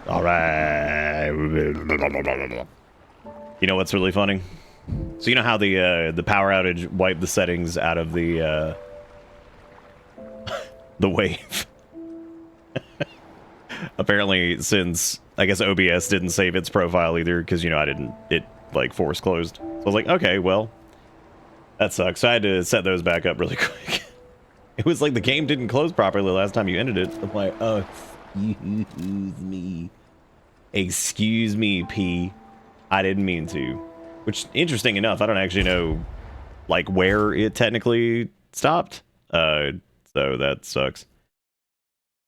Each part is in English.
All right. You know what's really funny? So you know how the power outage wiped the settings out of the wave? Apparently, since I guess OBS didn't save its profile either, because you know it like force closed. So I was like, okay, well, that sucks. So I had to set those back up really quick. It was like the game didn't close properly last time you ended it. I'm like, oh, excuse me. Excuse me, P. I didn't mean to. Which, interesting enough, I don't actually know, like, where it technically stopped. So that sucks.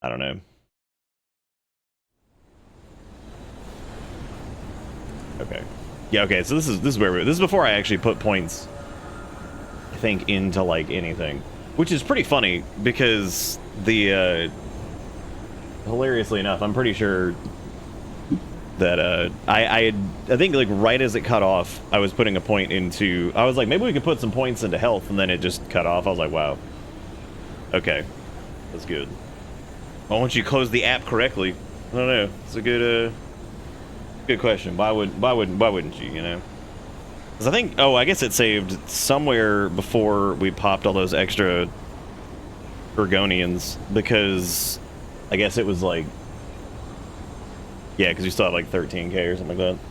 I don't know. Okay. Yeah, okay, so this is where this is before I actually put points, I think, into, like, anything. Which is pretty funny, because the, hilariously enough, I'm pretty sure that, I think, like, right as it cut off, I was putting a point into, I was like, maybe we could put some points into health, and then it just cut off. I was like, wow. Okay. That's good. Why don't you close the app correctly? I don't know. It's a good, good question. Why wouldn't you, you know? Because I think, oh, I guess it saved somewhere before we popped all those extra Ergonians, because I guess it was like, yeah, because you still have like 13k or something like that.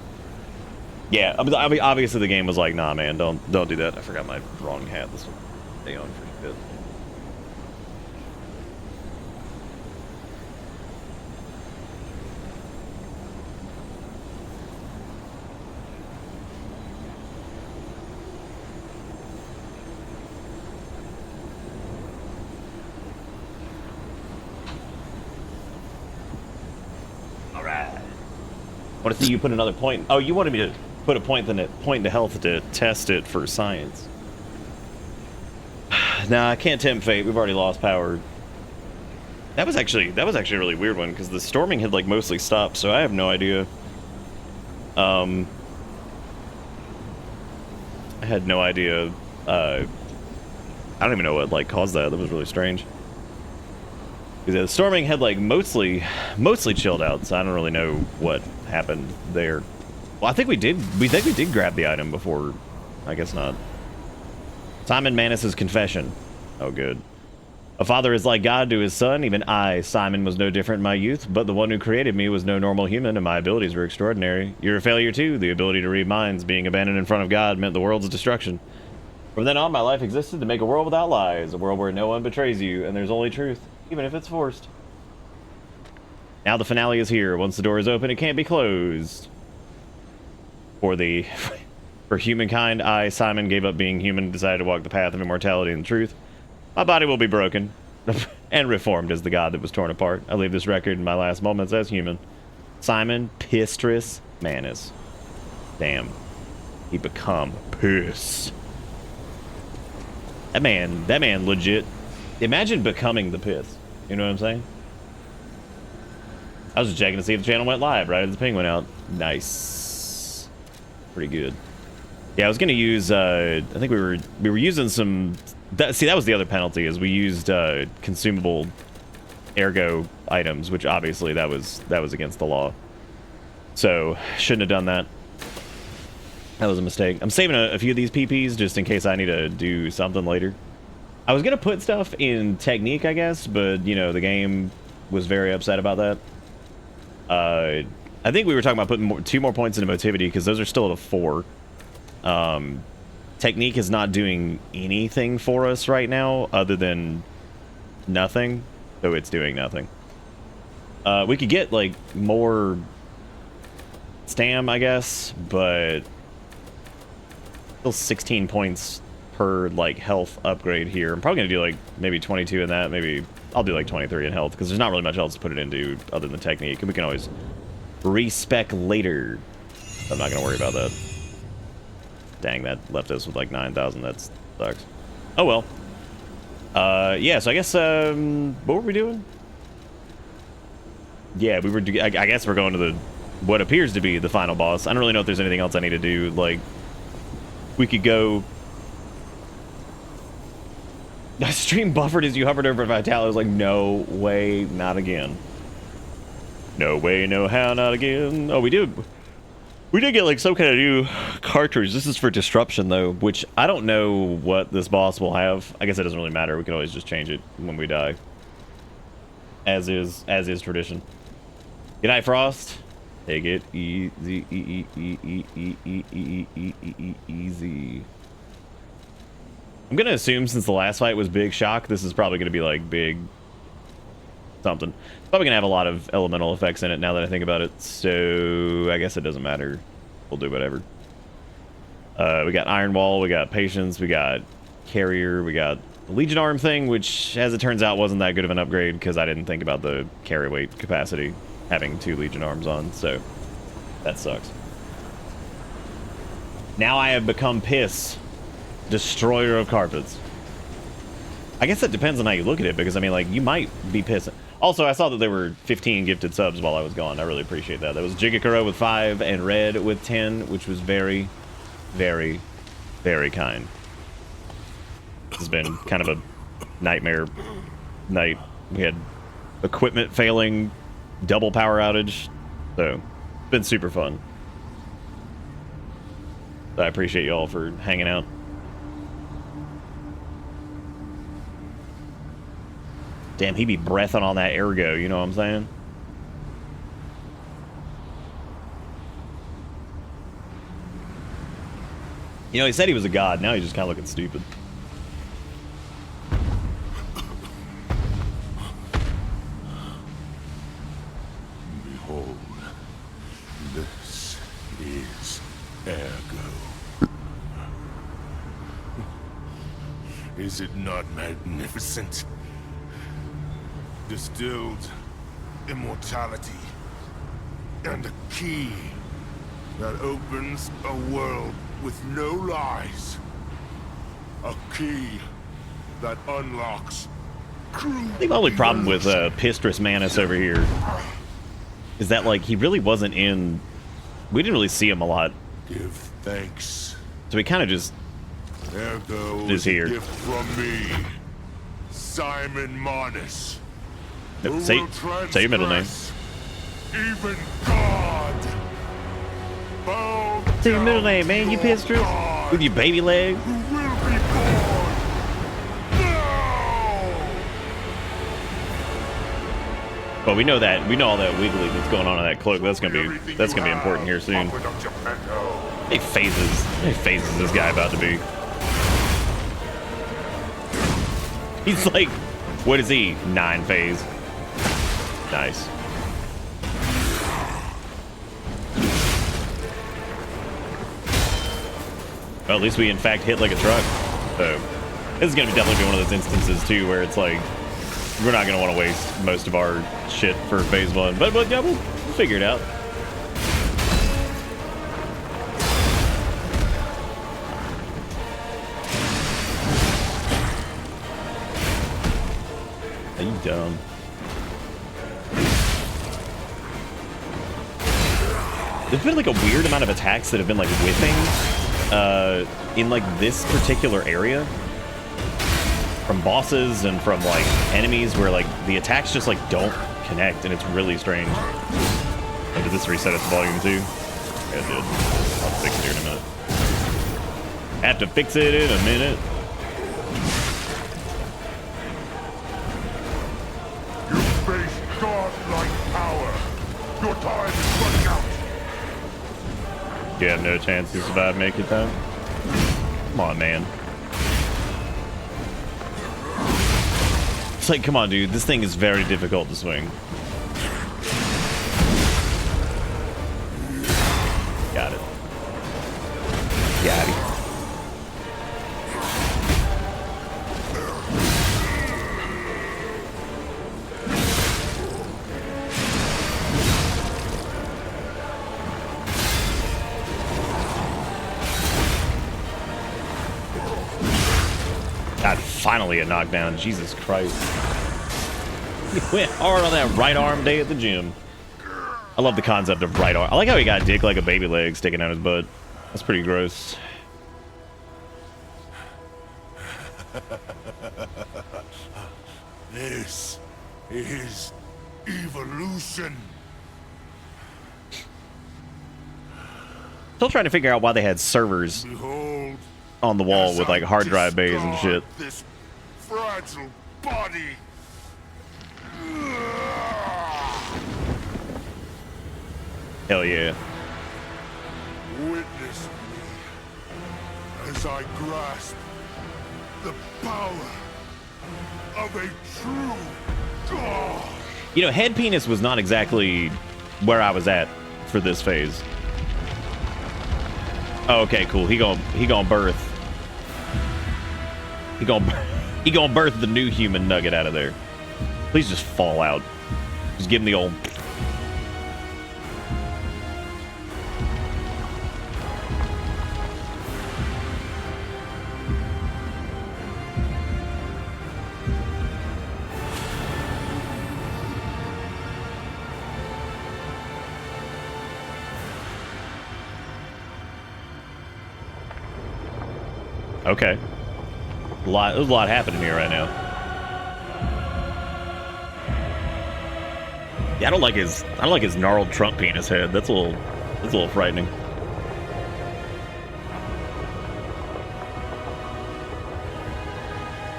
Yeah, I mean, obviously the game was like, nah, man, don't do that. I forgot my wrong hat. This one, stay on for a bit. What if you put another point? Oh, you wanted me to put a point into health to test it for science. Nah, I can't tempt fate. We've already lost power. That was actually a really weird one, because the storming had like mostly stopped, so I have no idea. I had no idea. I don't even know what like caused that. That was really strange. Because the storming had like mostly chilled out, so I don't really know what happened there. Well, I think we did grab the item before. I guess not. Simon Manus's confession. Oh, good. A father is like God to his son. Even I, Simon, was no different in my youth, but the one who created me was no normal human, and my abilities were extraordinary. You're a failure, too. The ability to read minds, being abandoned in front of God, meant the world's destruction. From then on, my life existed to make a world without lies, a world where no one betrays you, and there's only truth, even if it's forced. Now the finale is here. Once the door is open, it can't be closed. For humankind, I, Simon, gave up being human and decided to walk the path of immortality and truth. My body will be broken and reformed as the god that was torn apart. I leave this record in my last moments as human. Simon Pistris Manus. Damn. He become Piss. That man legit. Imagine becoming the Piss. You know what I'm saying? I was just checking to see if the channel went live right as the ping went out. Nice. Pretty good. Yeah, I was gonna use. I think we were using some. That was the other penalty, is we used consumable ergo items, which obviously that was against the law. So shouldn't have done that. That was a mistake. I'm saving a few of these PPs just in case I need to do something later. I was gonna put stuff in technique, I guess, but you know the game was very upset about that. I think we were talking about putting 2 more points into motivity because those are still at a 4. Technique is not doing anything for us right now other than nothing, so it's doing nothing. We could get like more stam, I guess, but still 16 points per like health upgrade here. I'm probably gonna do like maybe 22 in that. Maybe I'll do like 23 in health because there's not really much else to put it into other than technique, and we can always respec later. I'm not gonna worry about that. Dang, that left us with like 9,000. That sucks. Oh well. Yeah, so I guess what were we doing? Yeah, we were. I guess we're going to the what appears to be the final boss. I don't really know if there's anything else I need to do. Like, we could go. The stream buffered as you hovered over Vitality. I was like, no way, not again. No way, no how, not again. Oh, we did get like some kind of new cartridge. This is for Disruption though, which I don't know what this boss will have. I guess it doesn't really matter. We can always just change it when we die. As is tradition. Good night, Frost. Take it easy, easy. I'm gonna assume since the last fight was Big Shock, this is probably gonna be like big something. It's probably gonna have a lot of elemental effects in it now that I think about it, so I guess it doesn't matter. We'll do whatever. We got Iron Wall, we got Patience, we got Carrier, we got the Legion Arm thing, which as it turns out wasn't that good of an upgrade because I didn't think about the carry weight capacity having 2 Legion Arms on, so that sucks. Now I have become Piss, Destroyer of Carpets. I guess it depends on how you look at it, because I mean, like, you might be pissing. Also, I saw that there were 15 gifted subs while I was gone. I really appreciate that. That was Jigakuro with 5 and Red with 10, which was very, very, very kind. This has been kind of a nightmare night. We had equipment failing, double power outage, so it's been super fun. So I appreciate you all for hanging out. Damn, he be breathing on that ergo, you know what I'm saying? You know, he said he was a god, now he's just kind of looking stupid. Behold, this is ergo. Is it not magnificent? Distilled immortality and a key that opens a world with no lies. A key that unlocks true. I think the only problem with Pistris Manus over here is that, like, he really wasn't in. We didn't really see him a lot. Give thanks. So he kind of just Ergo is here. A gift from me, Simon Manus. Say your middle name. Even God. Say your middle name, man. You Pistris with your baby leg. Who will be born But we know all that wiggly that's going on in that cloak. That's gonna be important here soon. How many phases is this guy about to be? He's like, what is he? 9 phase. Nice. Well, at least we in fact hit like a truck. So this is gonna definitely be one of those instances too where it's like we're not gonna want to waste most of our shit for phase 1, but yeah, we'll figure it out. Are you dumb? There's been like a weird amount of attacks that have been like whiffing in like this particular area from bosses and from like enemies where like the attacks just like don't connect, and it's really strange. Oh, did this reset its volume too? Yeah, it did. I'll fix it here in a minute. Have to fix it in a minute. You face godlike power. Your time is running out. You have no chance to survive, make it time. Come on, man. It's like, come on, dude. This thing is very difficult to swing. Got it. Got it. God, finally a knockdown. Jesus Christ. He went hard on that right arm day at the gym. I love the concept of right arm. I like how he got dick like a baby leg sticking out his butt. That's pretty gross. This is evolution. Still trying to figure out why they had servers Behold, on the wall as with like I hard drive bays and discard shit. This fragile body. Hell yeah. Witness me as I grasp the power of a true god. You know, head penis was not exactly where I was at for this phase. Oh, okay, cool. He gonna birth. He gonna birth the new human nugget out of there. Please just fall out. Just give him the old. Okay. There's a lot happening here right now. Yeah, I don't like his gnarled Trump penis head. That's a little frightening.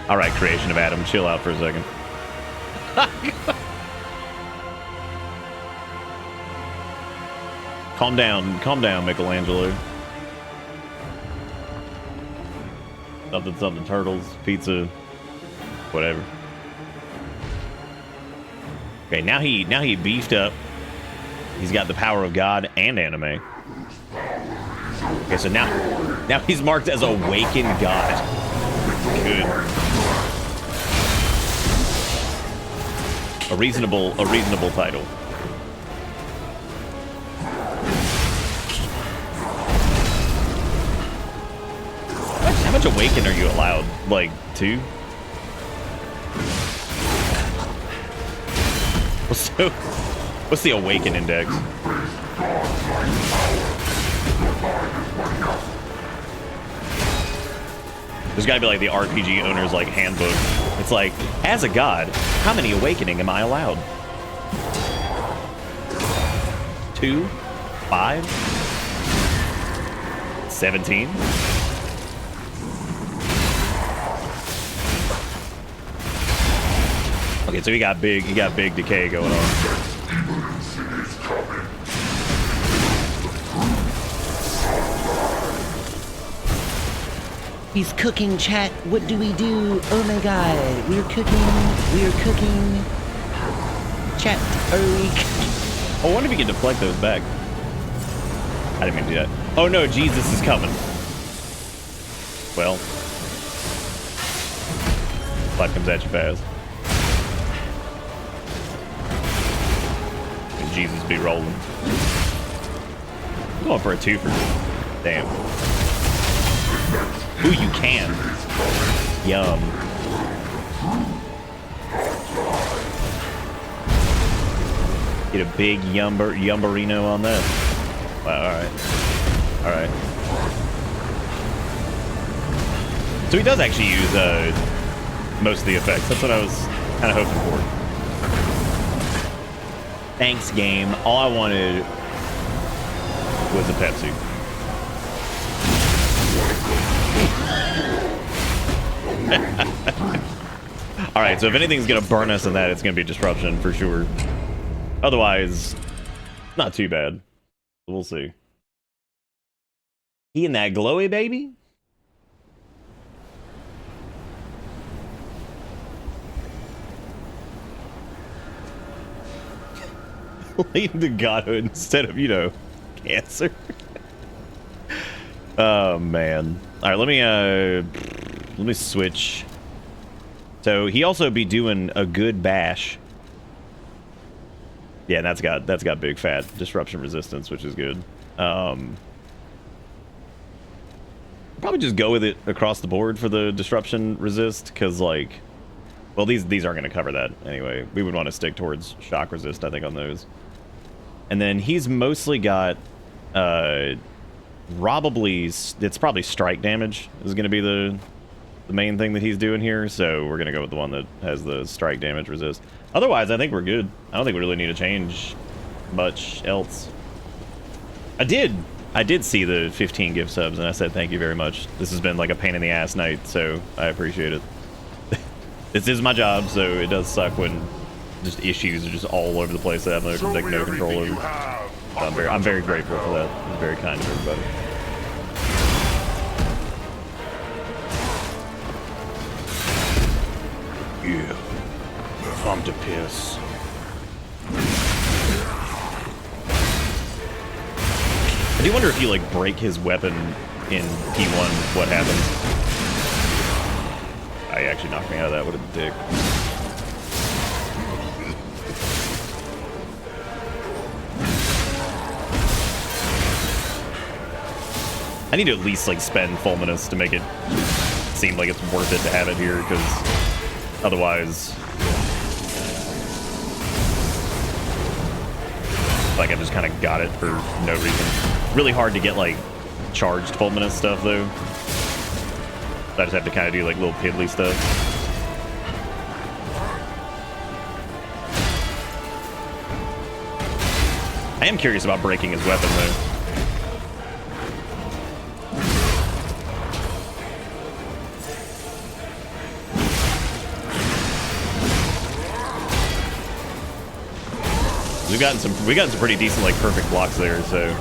All right, creation of Adam, chill out for a second. Calm down, Michelangelo. Something turtles, pizza, whatever. Okay, now he beefed up. He's got the power of God and anime. Okay, so now he's marked as awakened God. Good. A reasonable title. How much awaken are you allowed? Like 2? So, what's the awaken index? There's gotta be like the RPG owner's like handbook. It's like, as a god, how many awakening am I allowed? 2? 5? 17? Okay, Okay, so he got big decay going on. He's cooking, chat. What do we do? Oh my god. We're cooking. We're cooking. Chat, are we cooking? I wonder if you can deflect those back. I didn't mean to do that. Oh no, Jesus is coming. Well, life comes at you fast. And Jesus be rolling. I'm going for a twofer. Damn. Ooh, you can. Yum. Get a big yumberino on that. Wow, alright. Alright. So he does actually use most of the effects. That's what I was kind of hoping for. Thanks, game. All I wanted was a Pepsi. Alright, so if anything's gonna burn us in that, it's gonna be disruption for sure. Otherwise, not too bad. We'll see. He and that glowy baby? Leading to godhood instead of, you know, cancer. Oh man. All right, let me switch. So he also be doing a good bash. Yeah, and that's got big fat disruption resistance, which is good. Probably just go with it across the board for the disruption resist, because like, well, these aren't going to cover that anyway. We would want to stick towards shock resist, I think, on those. And then he's mostly got it's probably strike damage is going to be the main thing that he's doing here, so we're going to go with the one that has the strike damage resist. Otherwise, I think we're good. I don't think we really need to change much else. I did see the 15 gift subs, and I said thank you very much. This has been like a pain in the ass night, so I appreciate it. This is my job, so it does suck when just issues are just all over the place that I have no control over. So I'm very grateful for that. It's very kind of everybody. Yeah. I'm to piss. I do wonder if you like break his weapon in P1, what happens? I actually knocked me out of that. What a dick. I need to at least like spend Fulminous to make it seem like it's worth it to have it here, because otherwise, like I just kind of got it for no reason. Really hard to get like charged Fulminous stuff though. I just have to kind of do like little piddly stuff. I am curious about breaking his weapon though. We got some pretty decent like perfect blocks there, so.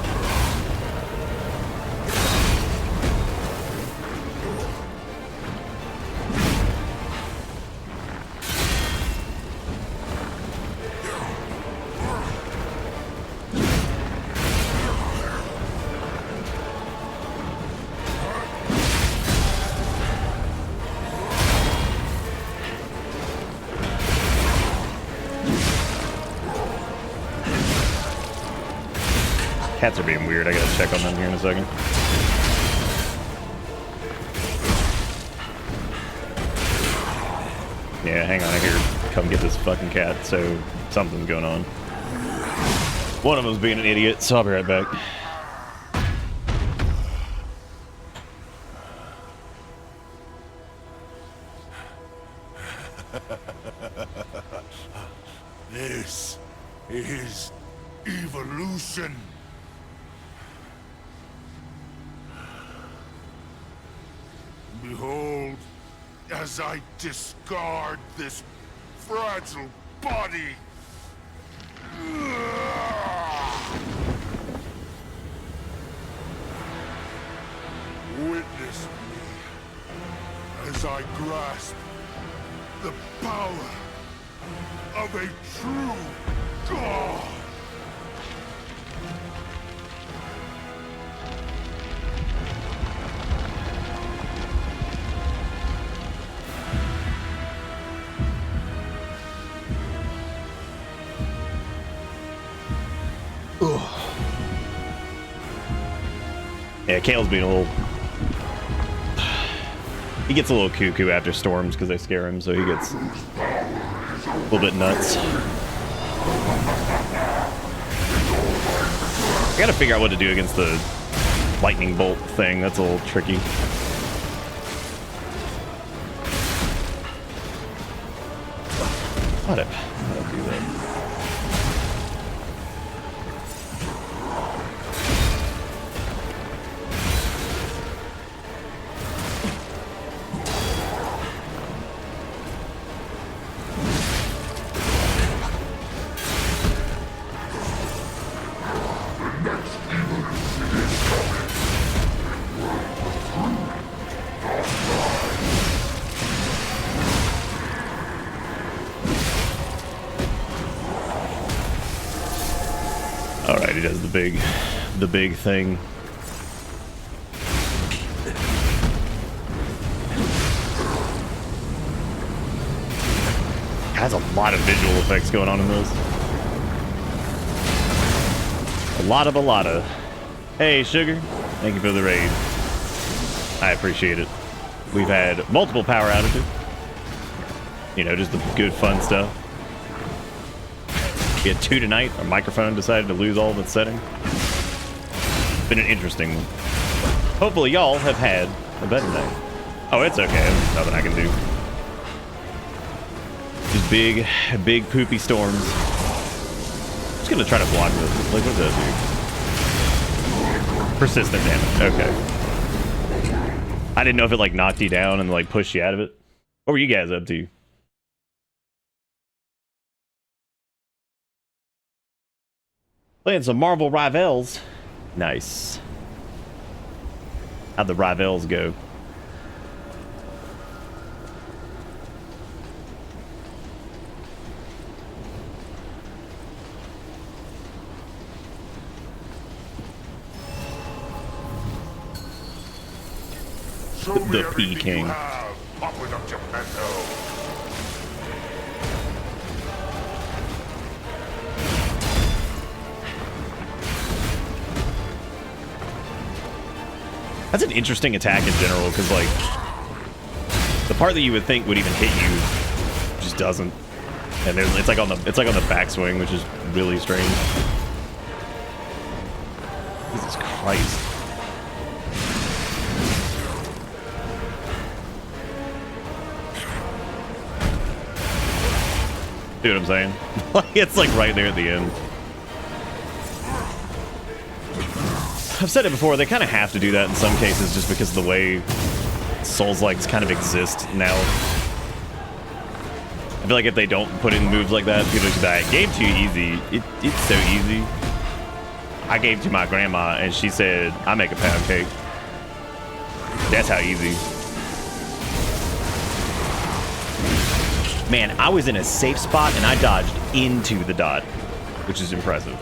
Cats are being weird. I gotta check on them here in a second. Yeah, hang on. I hear come get this fucking cat, so something's going on. One of them's being an idiot, so I'll be right back. This is evolution. Behold, as I discard this fragile body. Witness me as I grasp the power of a true god. Yeah, Kale's being a little... He gets a little cuckoo after storms because they scare him, so he gets a little bit nuts. I gotta figure out what to do against the lightning bolt thing. That's a little tricky. Whatever. I'll do that. Alright, he does the big thing. Has a lot of visual effects going on in this. A lot of. Hey, Sugar. Thank you for the raid. I appreciate it. We've had multiple power outages. You know, just the good fun stuff. We had 2 tonight. Our microphone decided to lose all of its settings. It's been an interesting one. Hopefully y'all have had a better day. Oh, it's okay. There's nothing I can do. Just big poopy storms. I'm just gonna try to block this. Like, what does that do? Persistent damage. Okay. I didn't know if it like knocked you down and like pushed you out of it. What were you guys up to? Playing some Marvel Rivals. Nice. How'd the Rivals go? Show me The everything you P-King. have, Puppet of Geppetto. That's an interesting attack in general, because like the part that you would think would even hit you just doesn't, and it's like on the backswing, which is really strange. Jesus Christ! See what I'm saying? It's like right there at the end. I've said it before, they kind of have to do that in some cases just because of the way Souls-likes kind of exist now. I feel like if they don't put in moves like that, people just be like, game too easy. It's so easy. I gave to my grandma and she said, I make a pound cake. That's how easy. Man, I was in a safe spot and I dodged into the dot, which is impressive.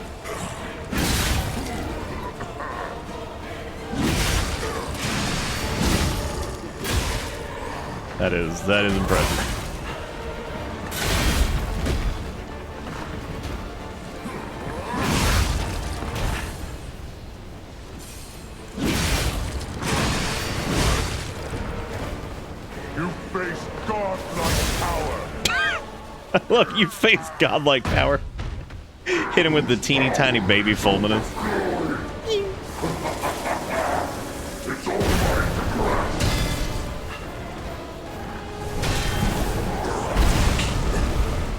That is impressive. You face godlike power. Look, you face godlike power. Hit him with the teeny tiny baby fulminous.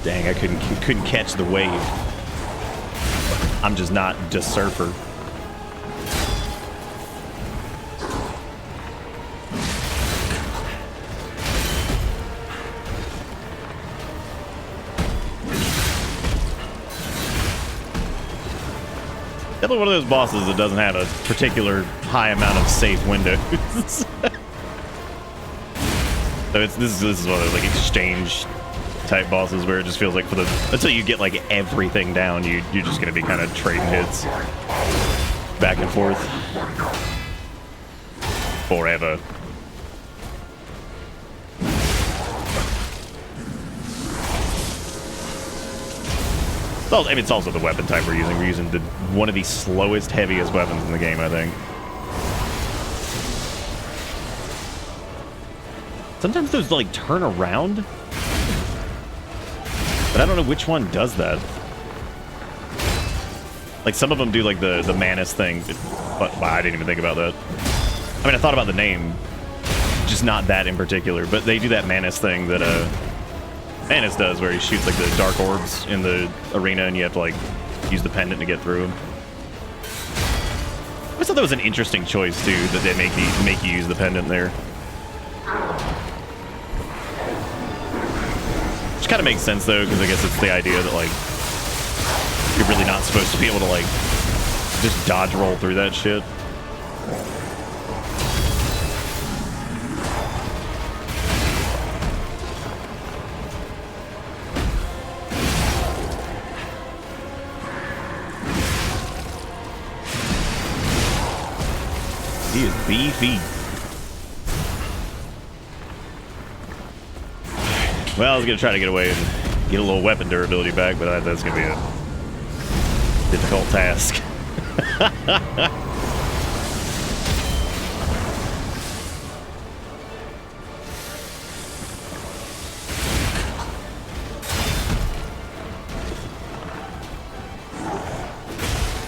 Dang, I couldn't catch the wave. I'm just not just surfer. Definitely one of those bosses that doesn't have a particular high amount of safe windows. So this is one of those like exchange type bosses where it just feels like until you get like everything down, you're just gonna be kind of trading hits back and forth forever. Well, I mean, it's also the weapon type we're using. We're using one of the slowest, heaviest weapons in the game, I think. Sometimes those like turn around, but I don't know which one does that. Like some of them do like the Manus thing, but wow, I didn't even think about that. I mean, I thought about the name, just not that in particular. But they do that Manus thing that Manus does, where he shoots like the dark orbs in the arena, and you have to like use the pendant to get through them. I always thought that was an interesting choice too, that they make you use the pendant there. Which kind of makes sense though, because I guess it's the idea that like you're really not supposed to be able to like just dodge roll through that shit. He is beefy. Well, I was gonna try to get away and get a little weapon durability back, but that's gonna be a difficult task.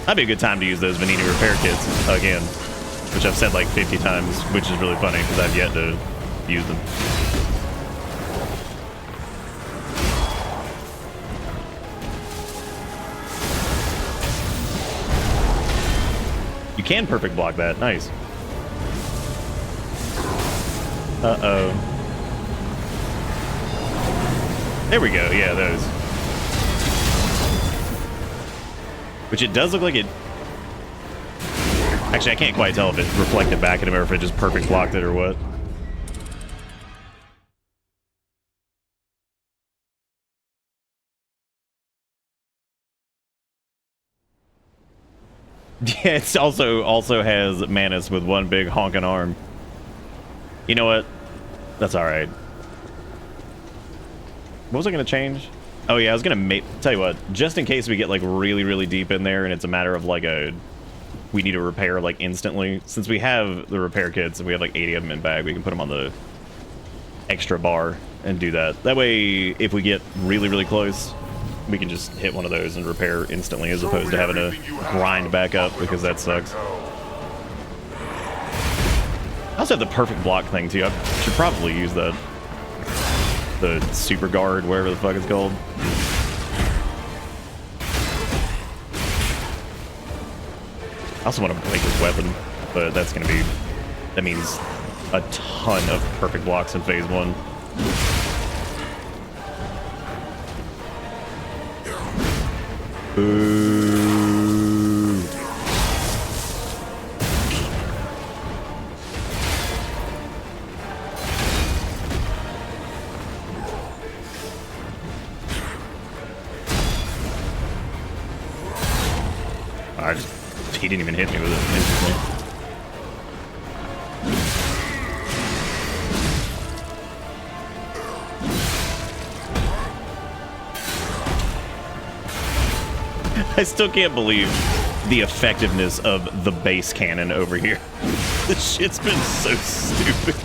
That'd be a good time to use those Venini repair kits again, which I've said like 50 times, which is really funny because I've yet to use them. You can perfect block that. Nice. Uh-oh. There we go. Yeah, those. Which it does look like it... Actually, I can't quite tell if it reflected back at him or if it just perfect blocked it or what. Yeah, it also has Manus with one big honking arm. You know what? That's alright. What was I going to change? Oh yeah, I was going to tell you what, just in case we get like really, really deep in there and it's a matter of like we need to repair like instantly. Since we have the repair kits and we have like 80 of them in bag, we can put them on the extra bar and do that. That way, if we get really, really close, we can just hit one of those and repair instantly as opposed to having to grind back up, because that sucks. I also have the perfect block thing too. I should probably use that. The super guard, whatever the fuck it's called. I also want to break his weapon, but that's gonna be... That means a ton of perfect blocks in phase 1. Boo. He didn't even hit me with it instantly. I still can't believe the effectiveness of the base cannon over here. This shit's been so stupid.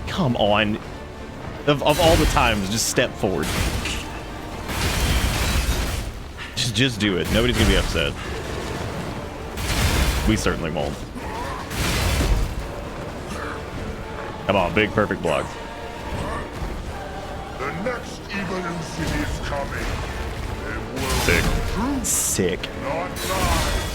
Come on. Of all the times, just step forward. Just do it. Nobody's gonna be upset. We certainly won't. Come on, big perfect blocks. The next evolution is coming. It will Sick. be true, Sick. not lies.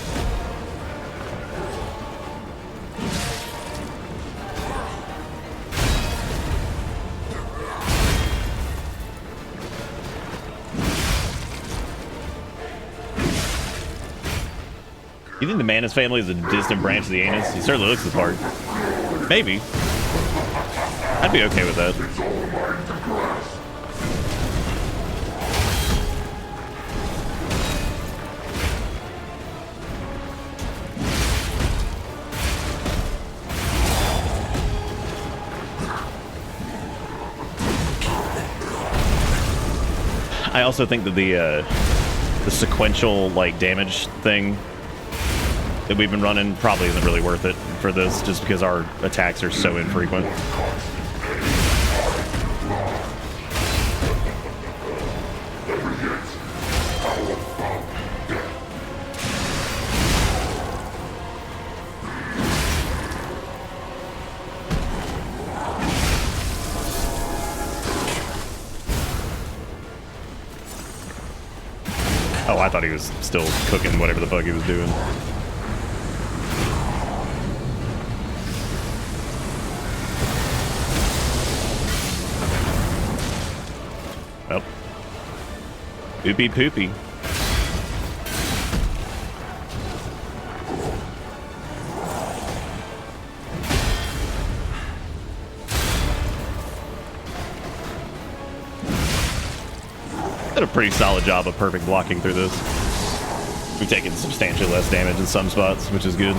You think the Manus family is a distant branch of the Anus? He certainly looks the part. Maybe. I'd be okay with that. I also think that the sequential like damage thing that we've been running probably isn't really worth it for this, just because our attacks are so infrequent. Oh, I thought he was still cooking whatever the fuck he was doing. Well, poopy poopy. Did a pretty solid job of perfect blocking through this. We've taken substantially less damage in some spots, which is good.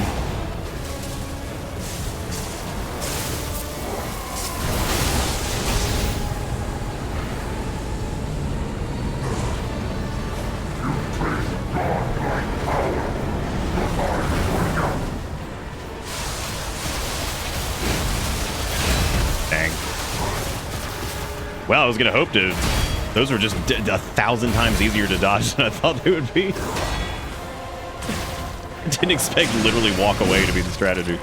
Dang. Well, I was gonna hope to. Those were just 1,000 times easier to dodge than I thought they would be. I didn't expect literally walk away to be the strategy.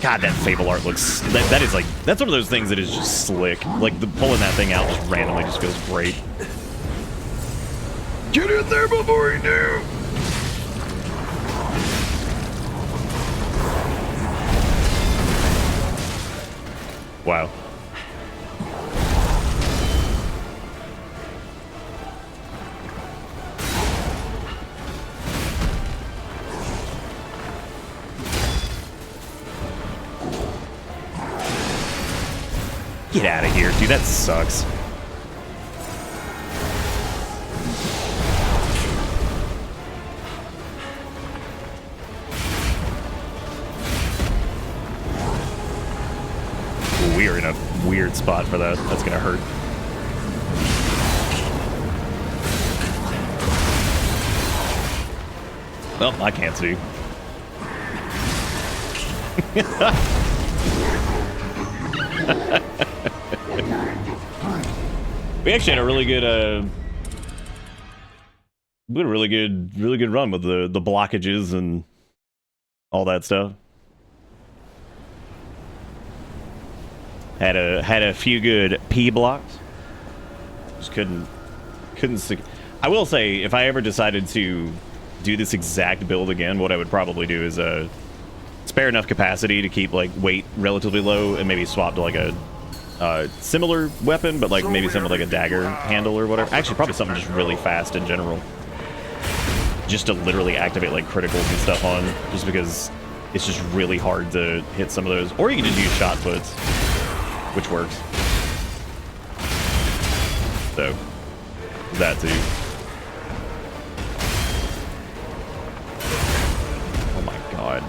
God, that Fable art looks... That is like... That's one of those things that is just slick. Like, the pulling that thing out just randomly just feels great. Get in there before you do! Wow. Get out of here, dude. That sucks. We are in a weird spot for that. That's gonna hurt. Well, I can't see. We actually had a really good we had a really good run with the blockages and all that stuff. Had a few good P blocks. Just couldn't. I will say, if I ever decided to do this exact build again, what I would probably do is spare enough capacity to keep like weight relatively low, and maybe swap to like a similar weapon, but like maybe something with like a dagger handle or whatever. Actually, probably something just really fast in general, just to literally activate like criticals and stuff on, just because it's just really hard to hit some of those. Or you can just use shot puts, which works. So, that too. Oh my god.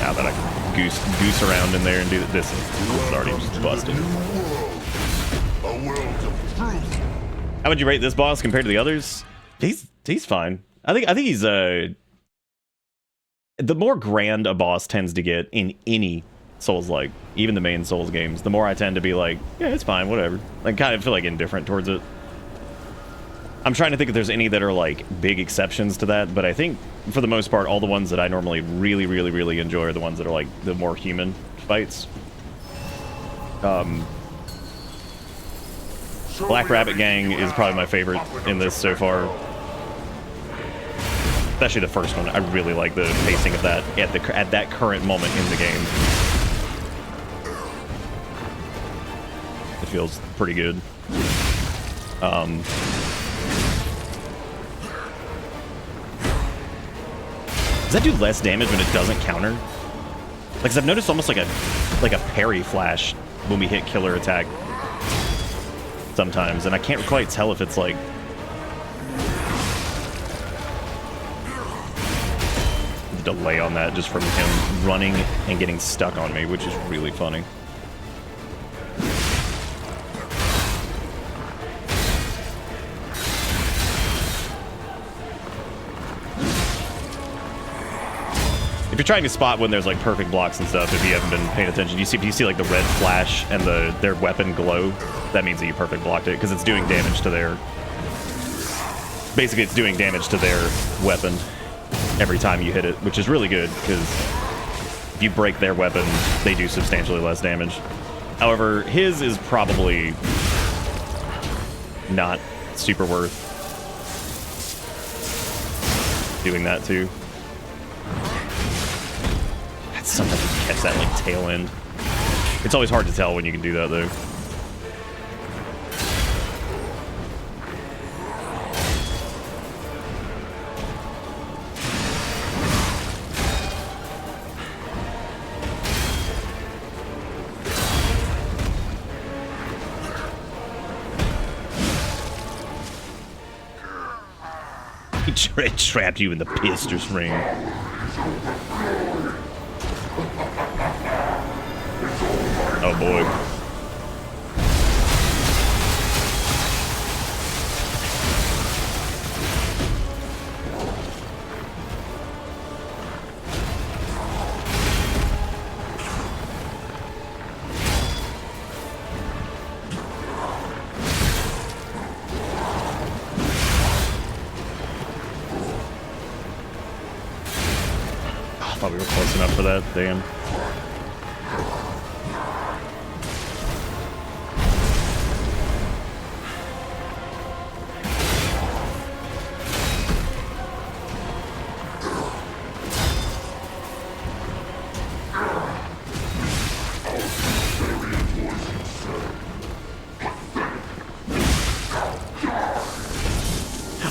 Now that I can goose around in there and do this is already just busted. How would you rate this boss compared to the others? He's fine. I think he's the more grand a boss tends to get in any Souls-like, even the main Souls games, the more I tend to be like, yeah, it's fine, whatever. Like, kind of feel like indifferent towards it. I'm trying to think if there's any that are like big exceptions to that, but I think for the most part, all the ones that I normally really enjoy are the ones that are like the more human fights. Black Rabbit Gang is probably my favorite in this so far. Especially the first one. I really like the pacing of that at that current moment in the game. It feels pretty good. Does that do less damage when it doesn't counter? Like, 'cause I've noticed almost like a parry flash when we hit killer attack sometimes, and I can't quite tell if it's like the delay on that just from him running and getting stuck on me, which is really funny. If you're trying to spot when there's like perfect blocks and stuff, if you haven't been paying attention, you see like the red flash and their weapon glow, that means that you perfect blocked it because it's doing damage to their. Basically, it's doing damage to their weapon every time you hit it, which is really good because if you break their weapon, they do substantially less damage. However, his is probably not super worth doing that too. Sometimes you catch that like tail end. It's always hard to tell when you can do that though. He trapped you in the Pister's ring. Oh boy. I thought we were close enough for that, damn.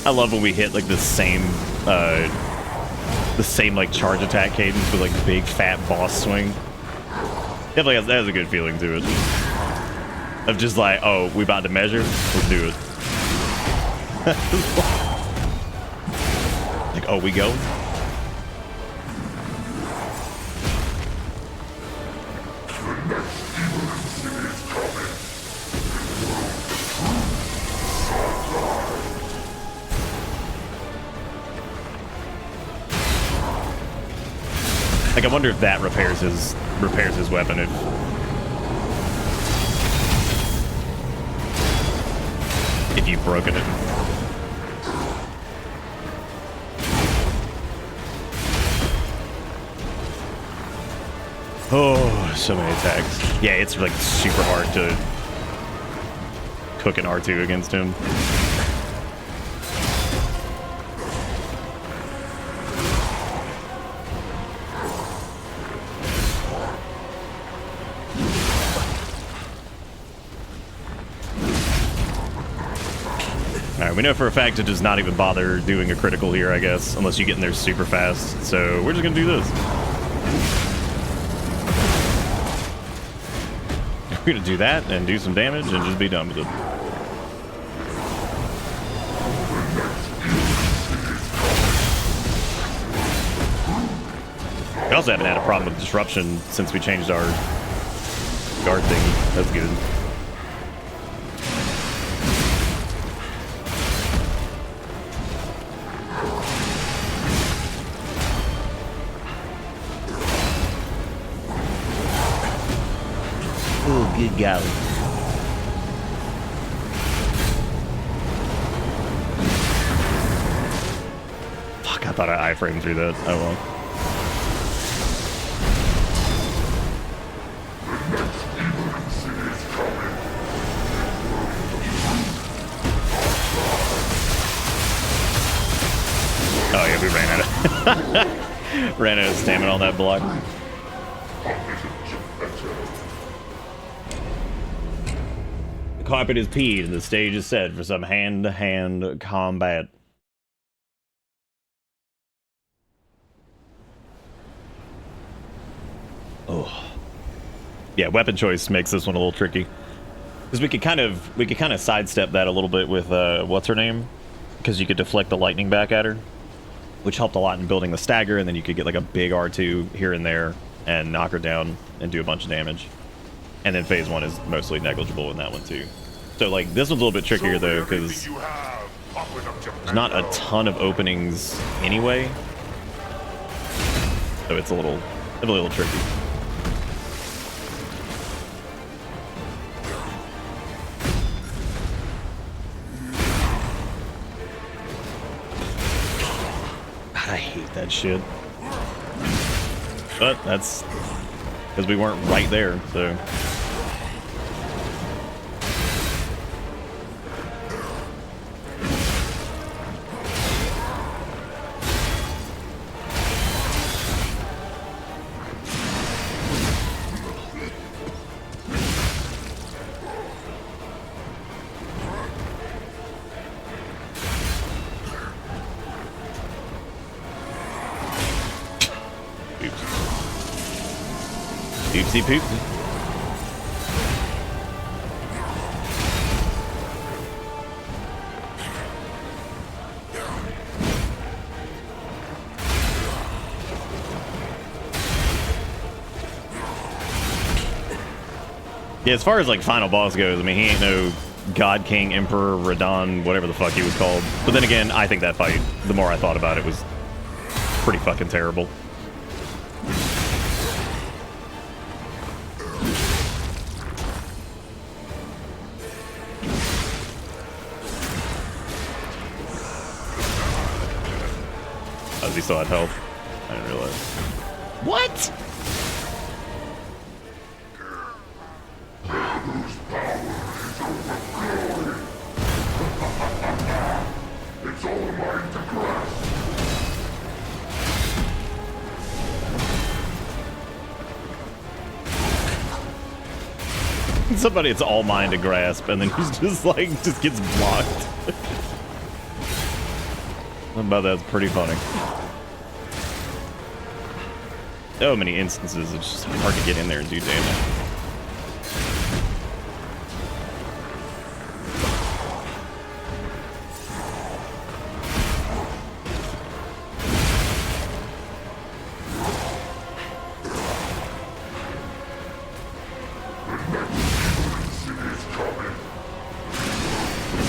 I love when we hit like the same like charge attack cadence with like big fat boss swing. Definitely has a good feeling to it. Of just like, oh, we about to measure? Let's do it. Like, oh, we go? Like, I wonder if that repairs his weapon. If you've broken it. Oh, so many attacks. Yeah, it's like super hard to cook an R2 against him. Alright, we know for a fact it does not even bother doing a critical here, I guess, unless you get in there super fast. So we're just gonna do this. We're gonna do that and do some damage and just be done with it. We also haven't had a problem with disruption since we changed our guard thing. That's good. Oh, good golly. Fuck, I thought I iframed through that. Oh well. Oh yeah, we ran out of Ran out of stamina on that block. The carpet is peed and the stage is set for some hand-to-hand combat. Oh. Yeah, weapon choice makes this one a little tricky. Because we could kind of sidestep that a little bit with what's her name? Because you could deflect the lightning back at her, which helped a lot in building the stagger, and then you could get like a big R2 here and there and knock her down and do a bunch of damage. And then phase 1 is mostly negligible in that one too. So like this one's a little bit trickier though, because there's not a ton of openings anyway. So it's a little tricky. I hate that shit. But that's because we weren't right there, so. Oopsie poopsie. Yeah, as far as like final boss goes, I mean, he ain't no God King Emperor Radon, whatever the fuck he was called. But then again, I think that fight, the more I thought about it, was pretty fucking terrible. He still had health. I didn't realize. What? It's all mine to grasp. Somebody, it's all mine to grasp, and then he's just like, just gets blocked. But that's pretty funny. So many instances, it's just hard to get in there and do damage.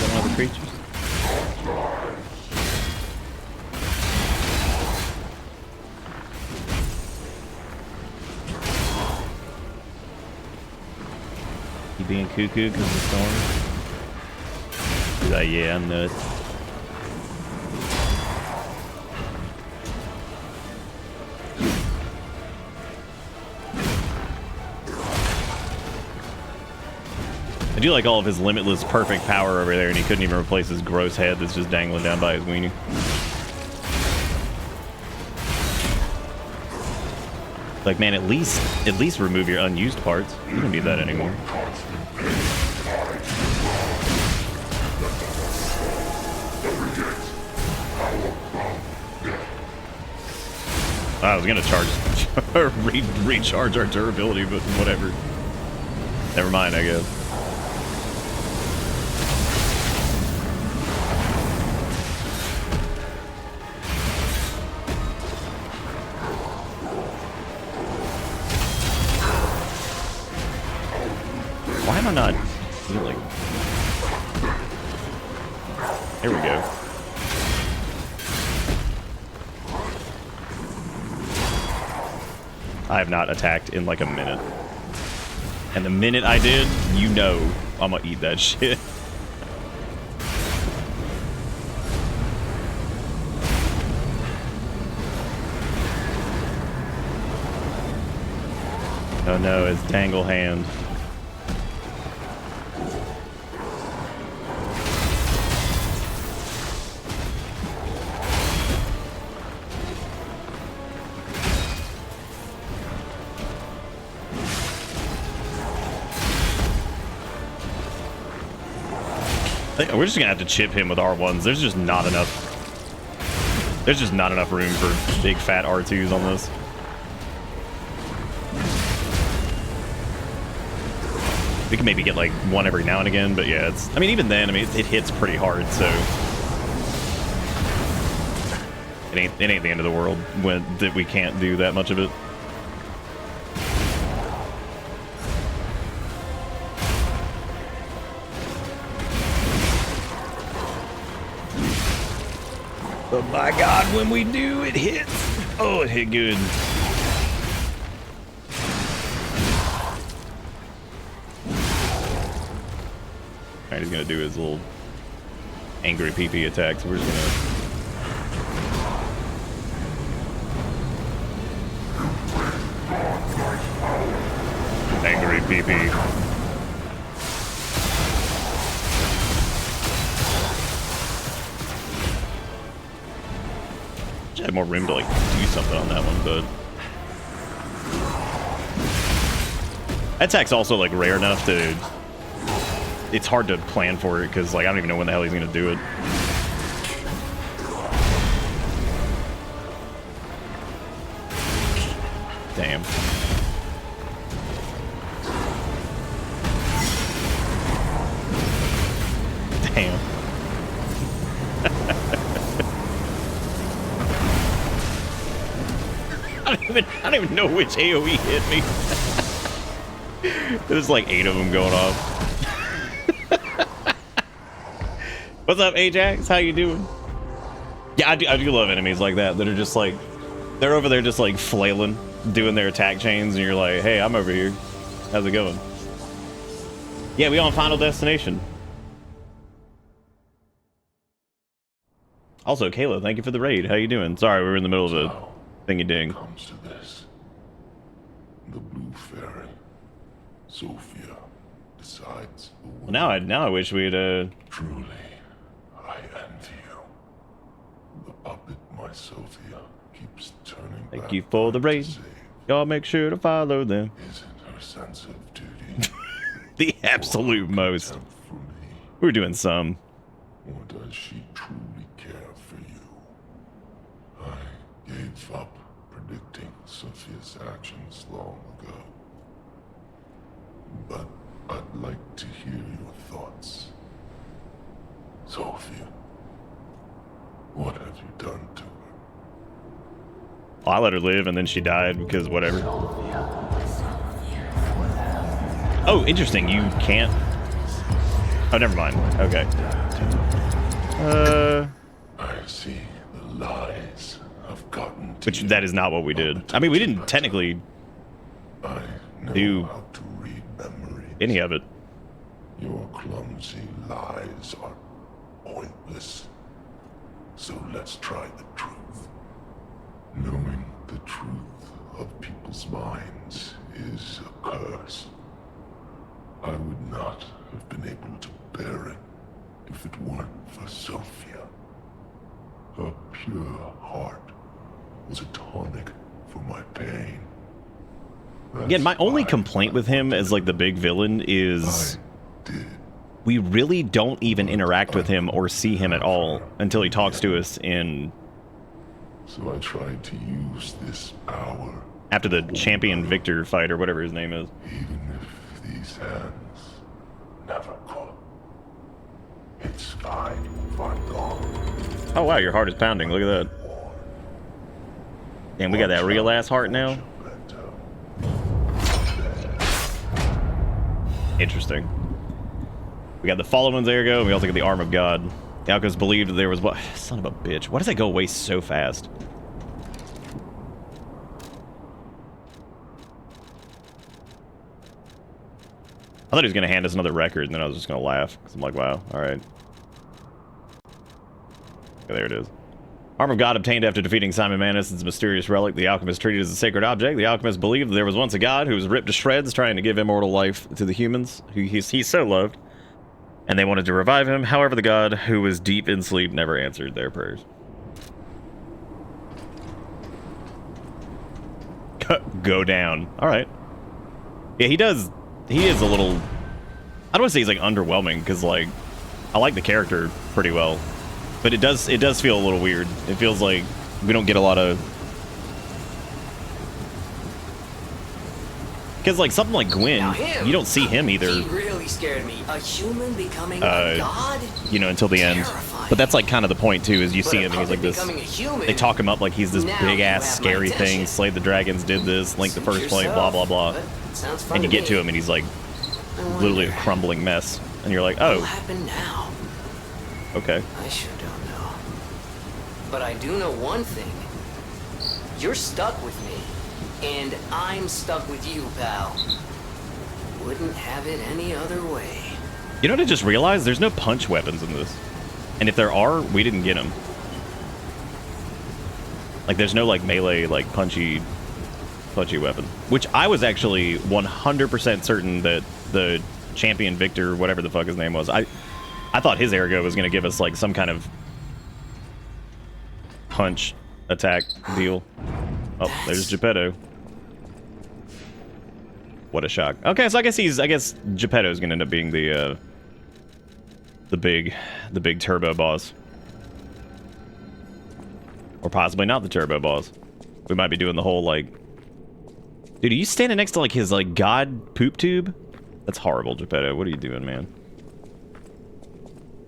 One of the creatures. Being cuckoo because of the storm? He's like, yeah, I'm nuts. I do like all of his limitless perfect power over there, and he couldn't even replace his gross head that's just dangling down by his weenie. Like, man, at least remove your unused parts. You don't need that anymore. I was gonna recharge our durability, but whatever. Never mind, I guess. Why am I not healing? There we go. I have not attacked in like a minute. And the minute I did, you know I'm gonna eat that shit. Oh no, it's Tangle Hand. We're just gonna have to chip him with R1s. There's just not enough. There's just not enough room for big fat R2s on this. We can maybe get like one every now and again, but yeah, it's. I mean, even then, I mean, it hits pretty hard, so it ain't the end of the world when that we can't do that much of it. But my God, when we do, it hits. Oh, it hit good. Alright, he's gonna do his little angry PP attacks. We're just gonna angry PP. I had more room to like do something on that one, but that attack's also like rare enough to. It's hard to plan for it because like I don't even know when the hell he's gonna do it. Damn. Damn. I don't even know which AoE hit me. There's like 8 of them going off. What's up, Ajax? How you doing? Yeah, I do love enemies like that are just like, they're over there just like flailing, doing their attack chains, and you're like, hey, I'm over here. How's it going? Yeah, we on Final Destination. Also, Kayla, thank you for the raid. How you doing? Sorry, we were in the middle of a thingy ding. Comes to this. The Blue Fairy, Sophia, decides. Well, now I wish we'd Truly, I envy you. The puppet, my Sophia, keeps turning Thank back you for the to raid. save. Y'all make sure to follow them. Isn't her sense of duty The absolute or most. contempt for me? We're doing some. Or does she truly care for you? I gave up predicting Sophia's actions long ago. But I'd like to hear your thoughts. Sophia, what have you done to her? I let her live and then she died because whatever. Oh, interesting. You can't. Oh, never mind. Okay. I see the lies have gotten to Which you. that is not what we did. I mean, we didn't technically I know do how to read memories. any of it. Your clumsy lies are pointless. So let's try the truth. Knowing the truth of people's minds is a curse. I would not have been able to bear it if it weren't for Sophia. Her pure heart was a tonic for my pain. Again, my That's only why complaint I with him wanted as like the big villain is I did. we really don't even interact with him or see him at all until he talks to us in So I tried to use this power, after the champion Victor fight or whatever his name is. even if these hands never could. It's fine if I'm gone. Oh wow, your heart is pounding. Look at that. Damn, we got that real ass heart now. Interesting. We got the fallen ones, there you go. And we also got the arm of God. The Alchemists believed that there was what? Son of a bitch. Why does that go away so fast? I thought he was going to hand us another record, and then I was just going to laugh. Because I'm like, wow, alright. Okay, there it is. Arm of God obtained after defeating Simon Manus. It's a mysterious relic the alchemist treated as a sacred object. The alchemist believed there was once a god who was ripped to shreds trying to give immortal life to the humans who he so loved. And they wanted to revive him. However, the god, who was deep in sleep, never answered their prayers. Go down. Alright. Yeah, he does. He is a little... I don't want to say he's like underwhelming, because like... I like the character pretty well, but it does feel a little weird. It feels like we don't get a lot of, because like something like Gwyn, you don't see him either. He really scared me. A human becoming a god? You know, until the end. Terrifying. But that's like kind of the point too, is you see But a him and he's like puppet this. becoming a human? They talk him up like he's this Now big you ass have my scary thing. attention. Slayed the dragons, did this, Link the Suit first plate, blah blah yourself, blah. but sounds fun And you to get to me. him and he's like I wonder literally a crumbling mess, and you're like, What'll oh, happen now? okay. I sure don't know. But I do know one thing. You're stuck with me. And I'm stuck with you, pal. Wouldn't have it any other way. You know what I just realized? There's no punch weapons in this, and if there are, we didn't get them. Like there's no like melee like punchy weapon, which I was actually 100% certain that the champion Victor, whatever the fuck his name was, I thought his ergo was gonna give us like some kind of punch attack deal. Oh, there's Geppetto. What a shock. Okay, so I guess Geppetto's gonna end up being the big turbo boss. Or possibly not the turbo boss. We might be doing the whole like, dude, are you standing next to like his like god poop tube? That's horrible, Geppetto. What are you doing, man?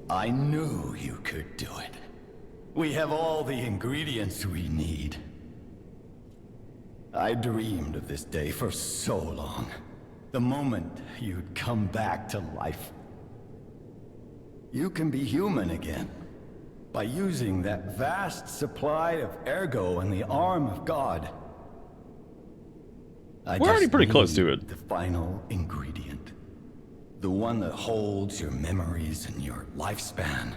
I knew you could do it. We have all the ingredients we need. I dreamed of this day for so long. The moment you'd come back to life. You can be human again. By using that vast supply of ergo in the arm of God. We're already pretty close to it. The final ingredient. The one that holds your memories and your lifespan.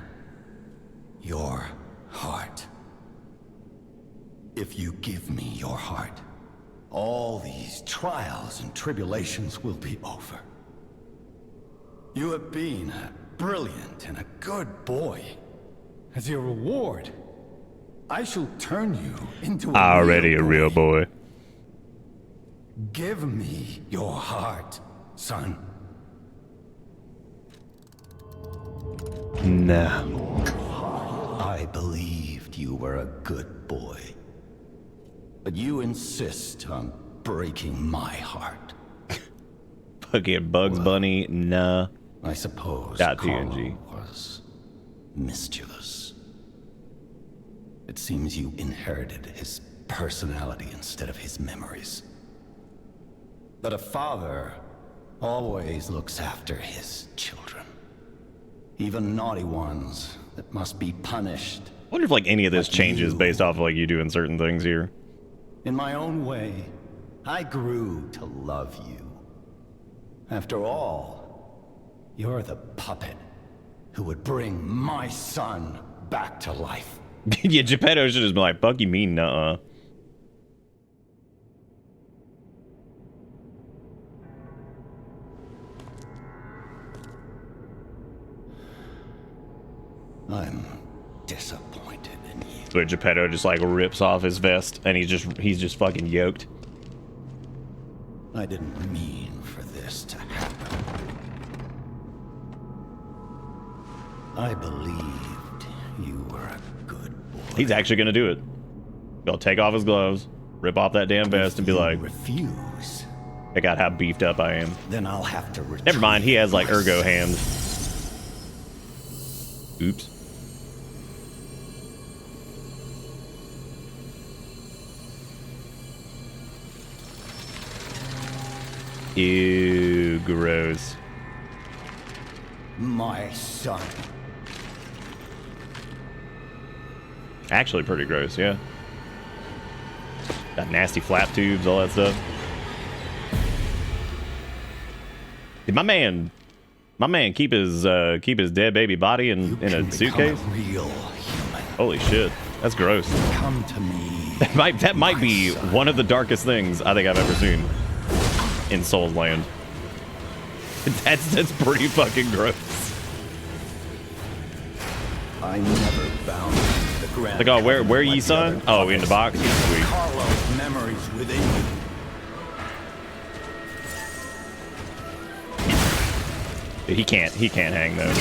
Your heart. If you give me your heart, all these trials and tribulations will be over. You have been a brilliant and a good boy. As your reward, I shall turn you into a real boy. Give me your heart, son. No. I believed you were a good boy. But you insist on breaking my heart. Fucking Bugs Bunny, nah. I suppose .png. Carlo was mischievous. It seems you inherited his personality instead of his memories. But a father always looks after his children. Even naughty ones that must be punished. I wonder if like any of this changes based off of like you doing certain things here. In my own way, I grew to love you. After all, you're the puppet who would bring my son back to life. Yeah, Geppetto should just be like, fuck you mean, nuh-uh. I'm disappointed in you. So Geppetto just like rips off his vest and he's just fucking yoked. I didn't mean for this to happen. I believed you were a good boy. He's actually gonna do it. He'll take off his gloves, rip off that damn vest, and be like, refuse. check out how beefed up I am. Then I'll have to Never mind, he has like retrieve ergo my hands. Oops. Ew, gross. My son. Actually pretty gross, yeah. Got nasty flap tubes, all that stuff. Did my man keep his dead baby body in a suitcase? A real human. Holy shit, that's gross. Come to me. That might be one of the darkest things I think I've ever seen in Souls Land. That's pretty fucking gross. I never bound the grand. Like, oh, where ye, son? Oh, in the box. Sweet. Carlo's memories within you. He can't hang though.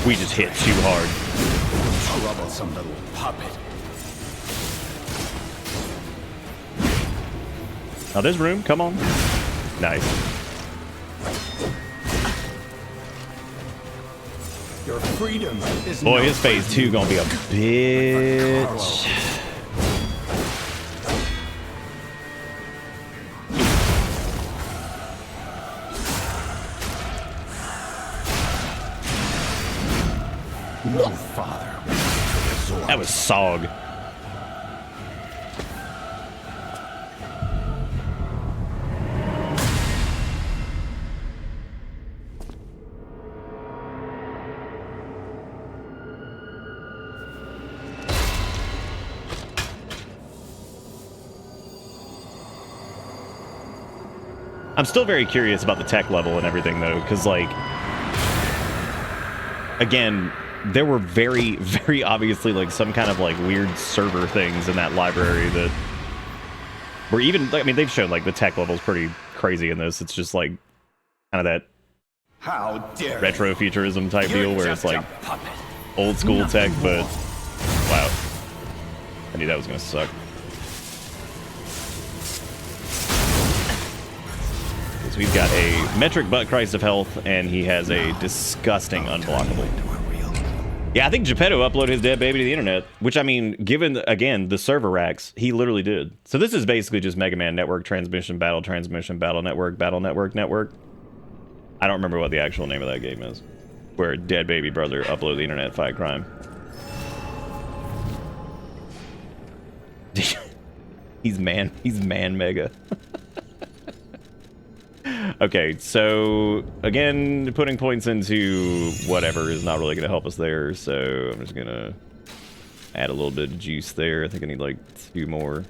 we just hit too hard. Troublesome little puppet. Oh, there's room. Come on. Nice. Your freedom is Boy, not his phase 2 gonna be a bitch. no father. That was Sog. I'm still very curious about the tech level and everything, though, because, like, again, there were very, very obviously, like, some kind of, like, weird server things in that library that were even, I mean, they've shown, like, the tech level's pretty crazy in this. It's just, like, kind of that How dare retro futurism type You're deal where it's, just like, a puppet. old school tech, Nothing but, more. wow. I knew that was going to suck. So we've got a metric butt Christ of health, and he has a disgusting unblockable. Yeah, I think Geppetto uploaded his dead baby to the internet, which, I mean, given, again, the server racks, he literally did. So this is basically just Mega Man Network Transmission, Battle Network, Network. I don't remember what the actual name of that game is, where dead baby brother upload the internet, fight crime. He's man mega. Okay, so again, putting points into whatever is not really going to help us there, so I'm just going to add a little bit of juice there. I think I need like 2 more.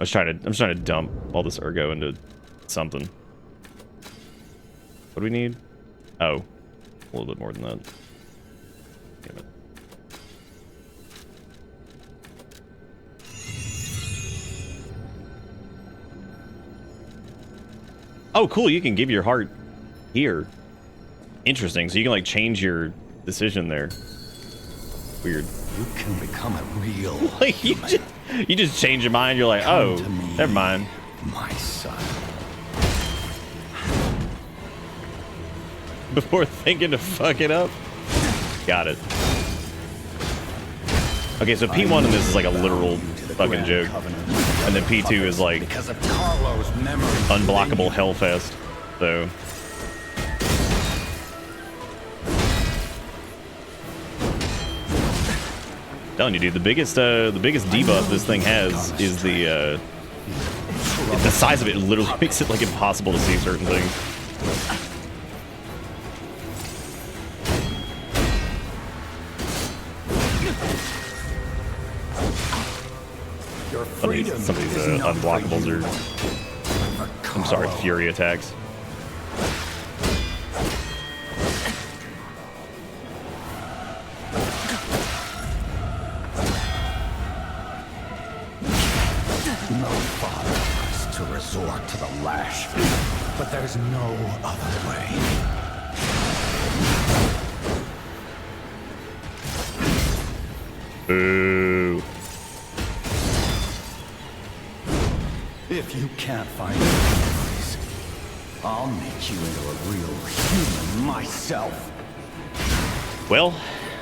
I'm just trying to dump all this ergo into something. What do we need? Oh, a little bit more than that. Damn it. Oh, cool, you can give your heart here. Interesting, so you can, like, change your decision there. Weird. You can become a real Like, you just change your mind, you're like, oh, to me. never mind. my son. Before thinking to fuck it up. Got it. Okay, so P1 in this is like a literal fucking joke. And then P2 is like Because of Carlo's memory. unblockable hellfest. So telling you, dude, the biggest debuff this thing has is the size of it literally makes it like impossible to see certain things. Your Some of these freedom is not for unblockables you, are, for I'm sorry, Carlo. fury attacks. No father has to resort to the lash, but there's no other way. Boo. If you can't find memories, I'll make you into a real human myself. Well,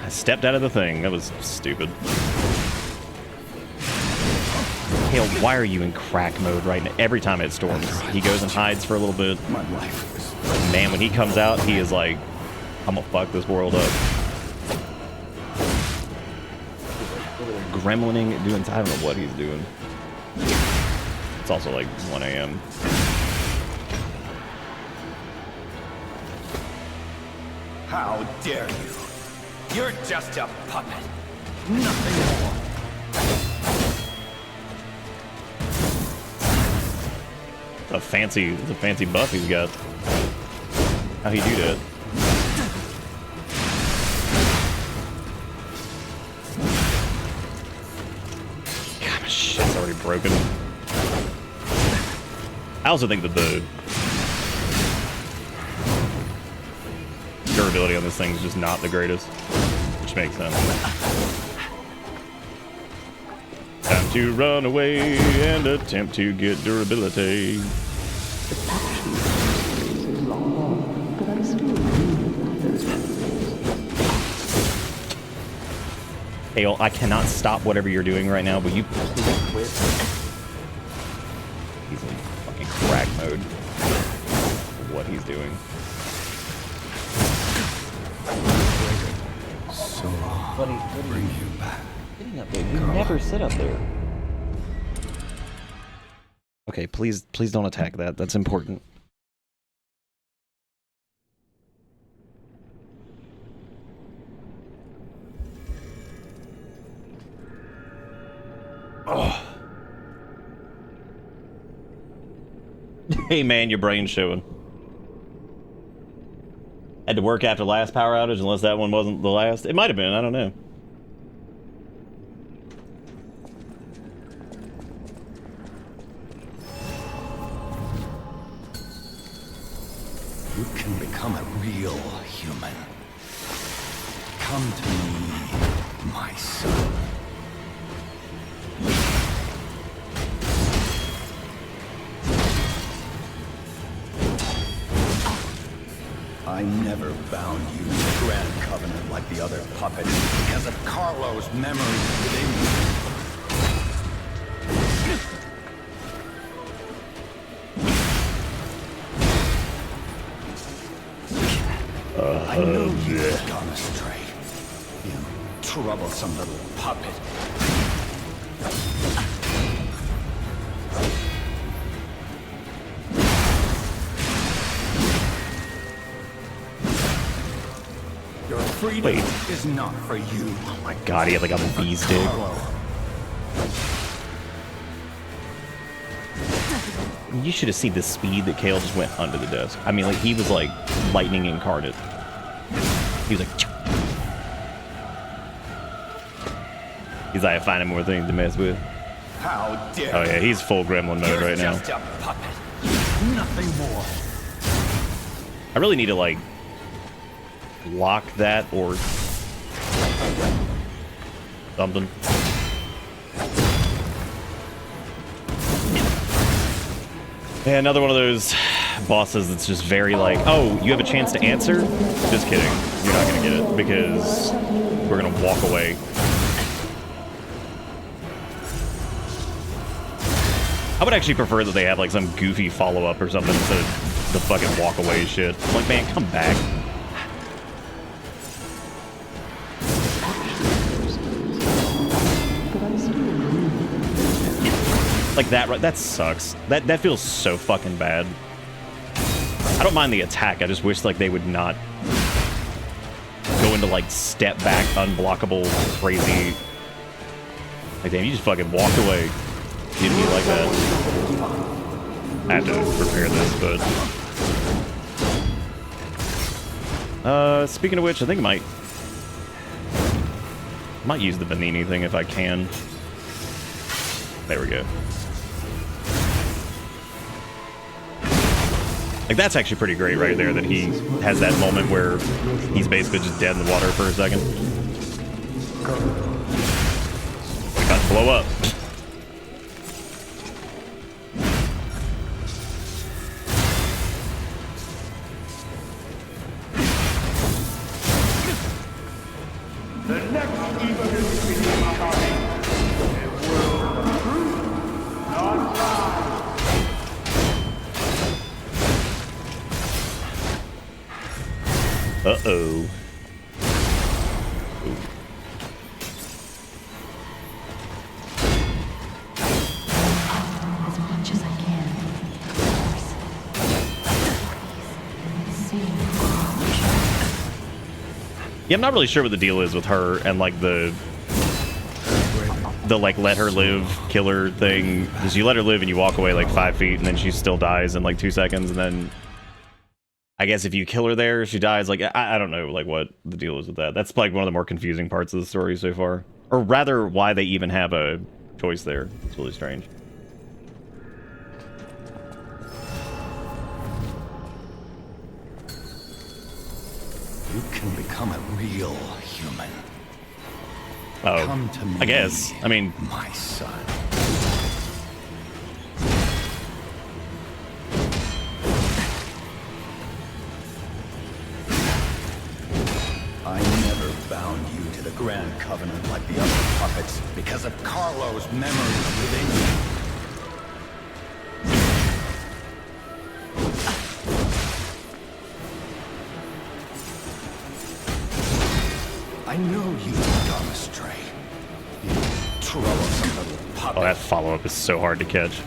I stepped out of the thing. That was stupid. Hale, why are you in crack mode right now? Every time it storms, he goes and hides for a little bit. My life was Man, when he comes out, he is like, I'm gonna fuck this world up. Gremlining, doing, I don't know what he's doing. It's also like 1 a.m. How dare you? You're just a puppet. Nothing more. It's a fancy buff he's got. How he do that? God, my shit's already broken. I also think that durability on this thing is just not the greatest, which makes sense. Time to run away and attempt to get durability. Hale, I cannot stop whatever you're doing right now, but you please quit. He's in fucking crack mode. What he's doing. So long. Buddy, what are Bring you back. Getting up there. You never sit up there. Okay, please don't attack that. That's important. Oh. Hey man, your brain's showing. Had to work after last power outage, unless that one wasn't the last. It might have been, I don't know. You can become a real human. Come to me, my son. I never bound you to the Grand Covenant like the other puppets because of Carlo's memories within you. I know you've gone astray. You troublesome little puppet. Your freedom is not for you. Oh my god, he had like a bee's dick. You should have seen the speed that Kale just went under the desk. I mean, like, he was like lightning incarnate. He was like... He's like finding more things to mess with. How dare Oh yeah, he's full gremlin mode right now. just a puppet. Nothing more. I really need to like lock that or something. Yeah, another one of those bosses that's just very like, oh, you have a chance to answer? Just kidding. You're not gonna get it because we're gonna walk away. I would actually prefer that they have like some goofy follow-up or something instead of the fucking walk away shit. I'm like, man, come back. Like that, right? That sucks. That feels so fucking bad. I don't mind the attack. I just wish like they would not go into like step back, unblockable, crazy. Like damn, you just fucking walked away. You didn't mean like that. I have to prepare this, but speaking of which, I think I might use the Venini thing if I can. There we go. Like, that's actually pretty great right there, that he has that moment where he's basically just dead in the water for a second. Got to blow up. Uh-oh. As much as I can. Yeah, I'm not really sure what the deal is with her and like the like let her live killer thing. Because you let her live and you walk away like 5 feet and then she still dies in like 2 seconds, and then I guess if you kill her there, she dies. Like, I don't know, like, what the deal is with that. That's, like, one of the more confusing parts of the story so far. Or rather, why they even have a choice there. It's really strange. You you can become a real human. Oh, Come to me, I guess. I mean, my son. I never bound you to the Grand Covenant like the other puppets because of Carlo's memories within you. I know you've gone astray. You troublesome little puppet. oh, that follow-up is so hard to catch.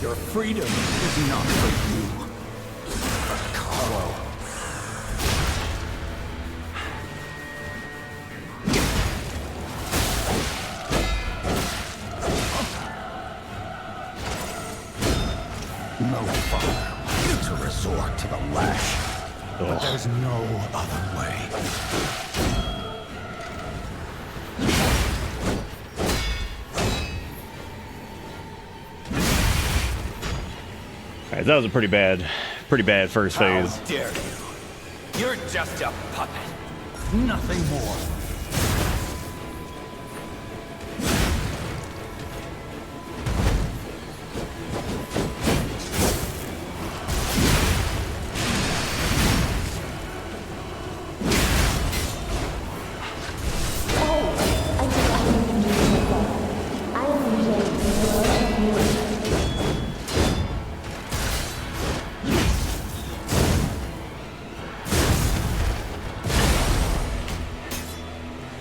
Your freedom is not for you, but Carlo. No father wants to resort to the lash, but Ugh. there's no other way. All right, that was a pretty bad first How phase. dare you? You're just a puppet, nothing more.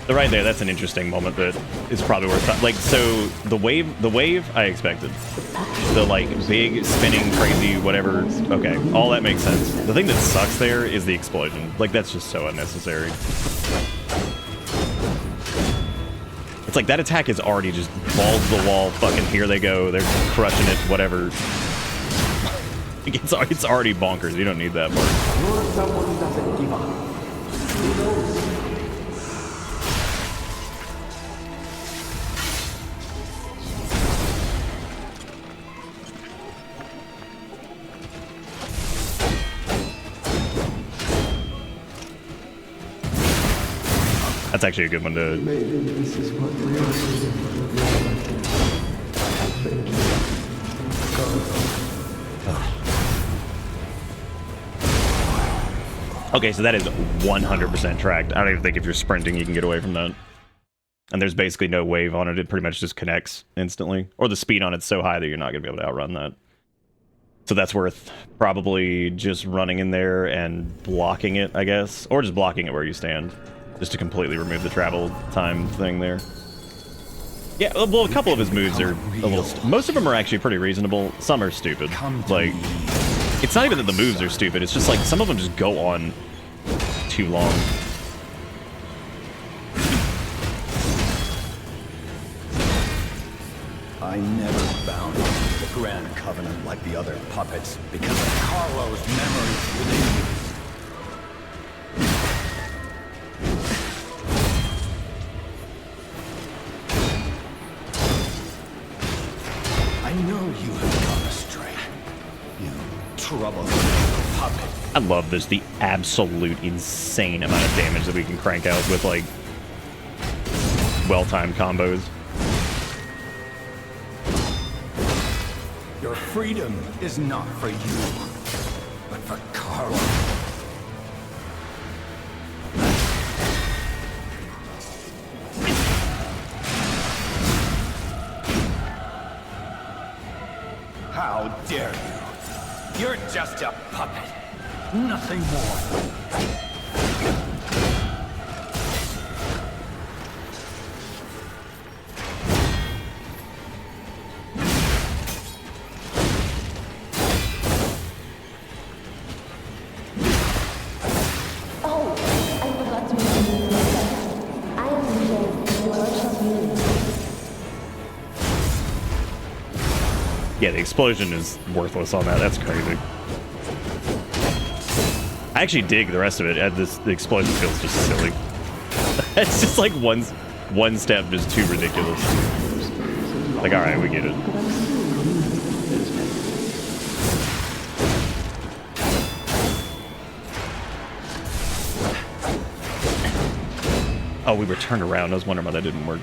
So right there, that's an interesting moment that is probably worth like. So the wave I expected. The like big spinning crazy whatever. Okay, all that makes sense. The thing that sucks there is the explosion. Like that's just so unnecessary. It's like that attack is already just balls to the wall. Fucking here they go. They're crushing it. Whatever. It's already bonkers. You don't need that part. You're someone who doesn't give up. Who knows? That's actually a good one to. Maybe this is what Okay, so that is 100% tracked. I don't even think if you're sprinting you can get away from that. And there's basically no wave on it. It pretty much just connects instantly. Or the speed on it's so high that you're not going to be able to outrun that. So that's worth probably just running in there and blocking it, I guess. Or just blocking it where you stand. Just to completely remove the travel time thing there. Yeah, well, a couple of his moves are a little... Most of them are actually pretty reasonable. Some are stupid. Like, it's not even that the moves are stupid. It's just like some of them just go on too long. I never bound you to the Grand Covenant like the other puppets because of Carlo's memories within you. I know you have gone astray. You troublesome puppet. I love this, the absolute insane amount of damage that we can crank out with, like, well-timed combos. Your freedom is not for you, but for Carlo. How dare you? You're just a puppet. Nothing more. Oh, I forgot to mention this later. I am Michelle, the workshop unit. Yeah, the explosion is worthless on that. That's crazy. I actually dig the rest of it. The explosion feels just silly. It's just like one step just too ridiculous. Like, all right, we get it. Oh, we were turned around. I was wondering why that didn't work.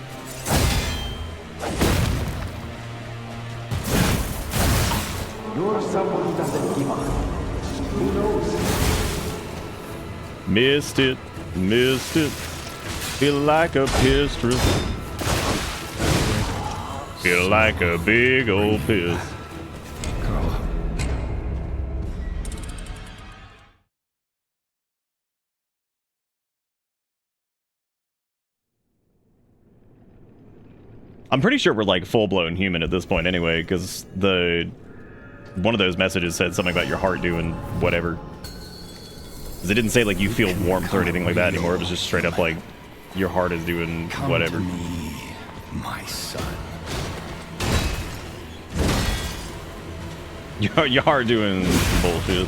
You're someone who doesn't give up. Who knows? Missed it. Missed it. Feel like a pistol. Feel like a big old piss. Carlo. I'm pretty sure we're like full-blown human at this point anyway, because one of those messages said something about your heart doing whatever. Because it didn't say like you feel warmth or anything like that anymore. It was just straight up like your heart is doing whatever. Come to me, my son. Your heart doing bullshit.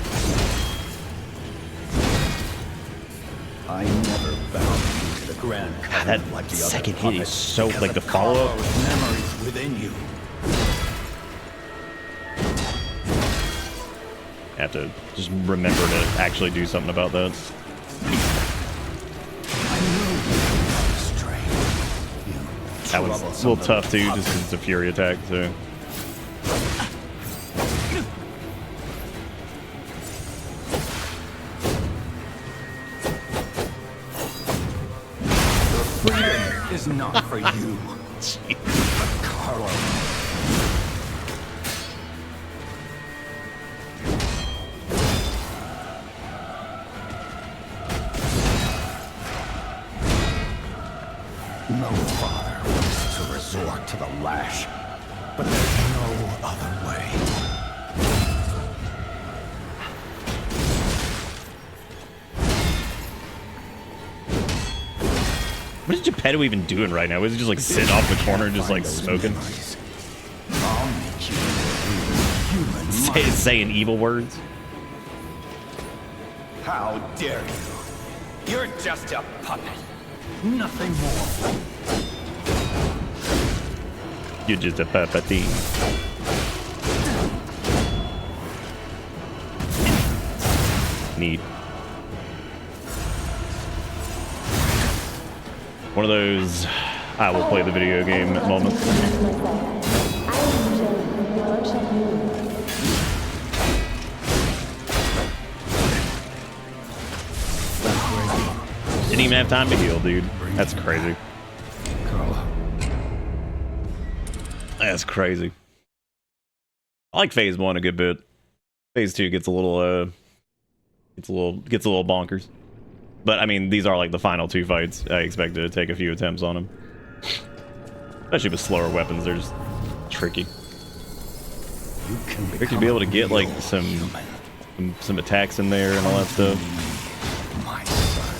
I never bound you to the grand covenant That like the second other hit is puppets so because like the of follow-up. Carlo's memories within you. I have to just remember to actually do something about that. I know you astray. You That was a little tough too, just because it's a fury attack. So freedom is not for you, but Carlo. No father wants to resort to the lash, but there's no other way. what is Geppetto even doing right now? Is he just like sitting off the corner and just like smoking? I'll make you a human mind. Saying evil words? How dare you? You're just a puppet. Nothing more. You're just a puppety. Neat. One of those I will play the video game moments. I am Jane, Lord Champion. Didn't even have time to heal, dude. That's crazy. Carlo. That's crazy. I like phase 1 a good bit. Phase 2 gets a little gets a little bonkers. But I mean, these are like the final 2 fights. I expect to take a few attempts on them. Especially with slower weapons, they're just tricky. You can I think you'd be able to get like real some human. attacks in there and all that stuff. My son.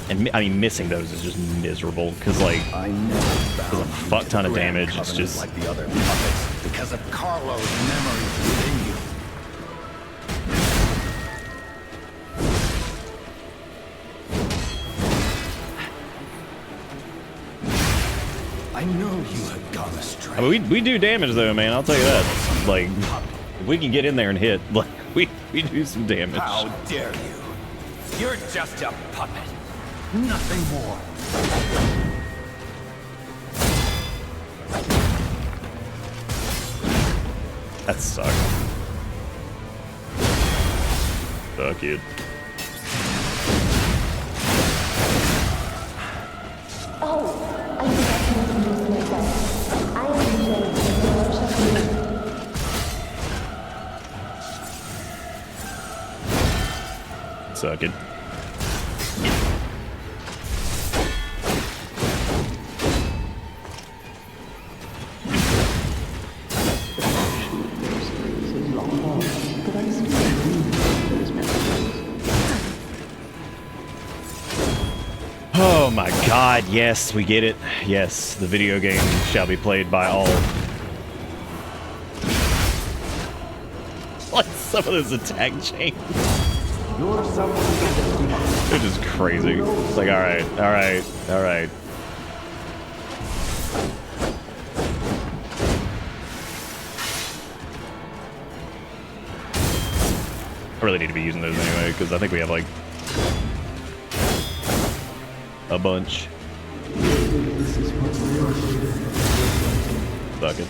And I mean, missing those is just miserable because like I never bound a fuck ton of damage, it's Covenant just- like the other puppets because of Carlo's memories within you. I know you had gone astray. I mean, we do damage though, man. I'll tell you that. Like, if we can get in there and hit, like we do some damage. How dare you? You're just a puppet. Nothing more. That sucks. Fuck it. Oh, I forgot to introduce myself. I am Jane, Lord Champion. Suck it. Oh my god, yes, we get it. Yes, the video game shall be played by all. Like some of those attack chains. You're someone who doesn't give up. It's just crazy. It's like, alright, alright, alright. I really need to be using those anyway, because I think we have like a bunch. Suck it.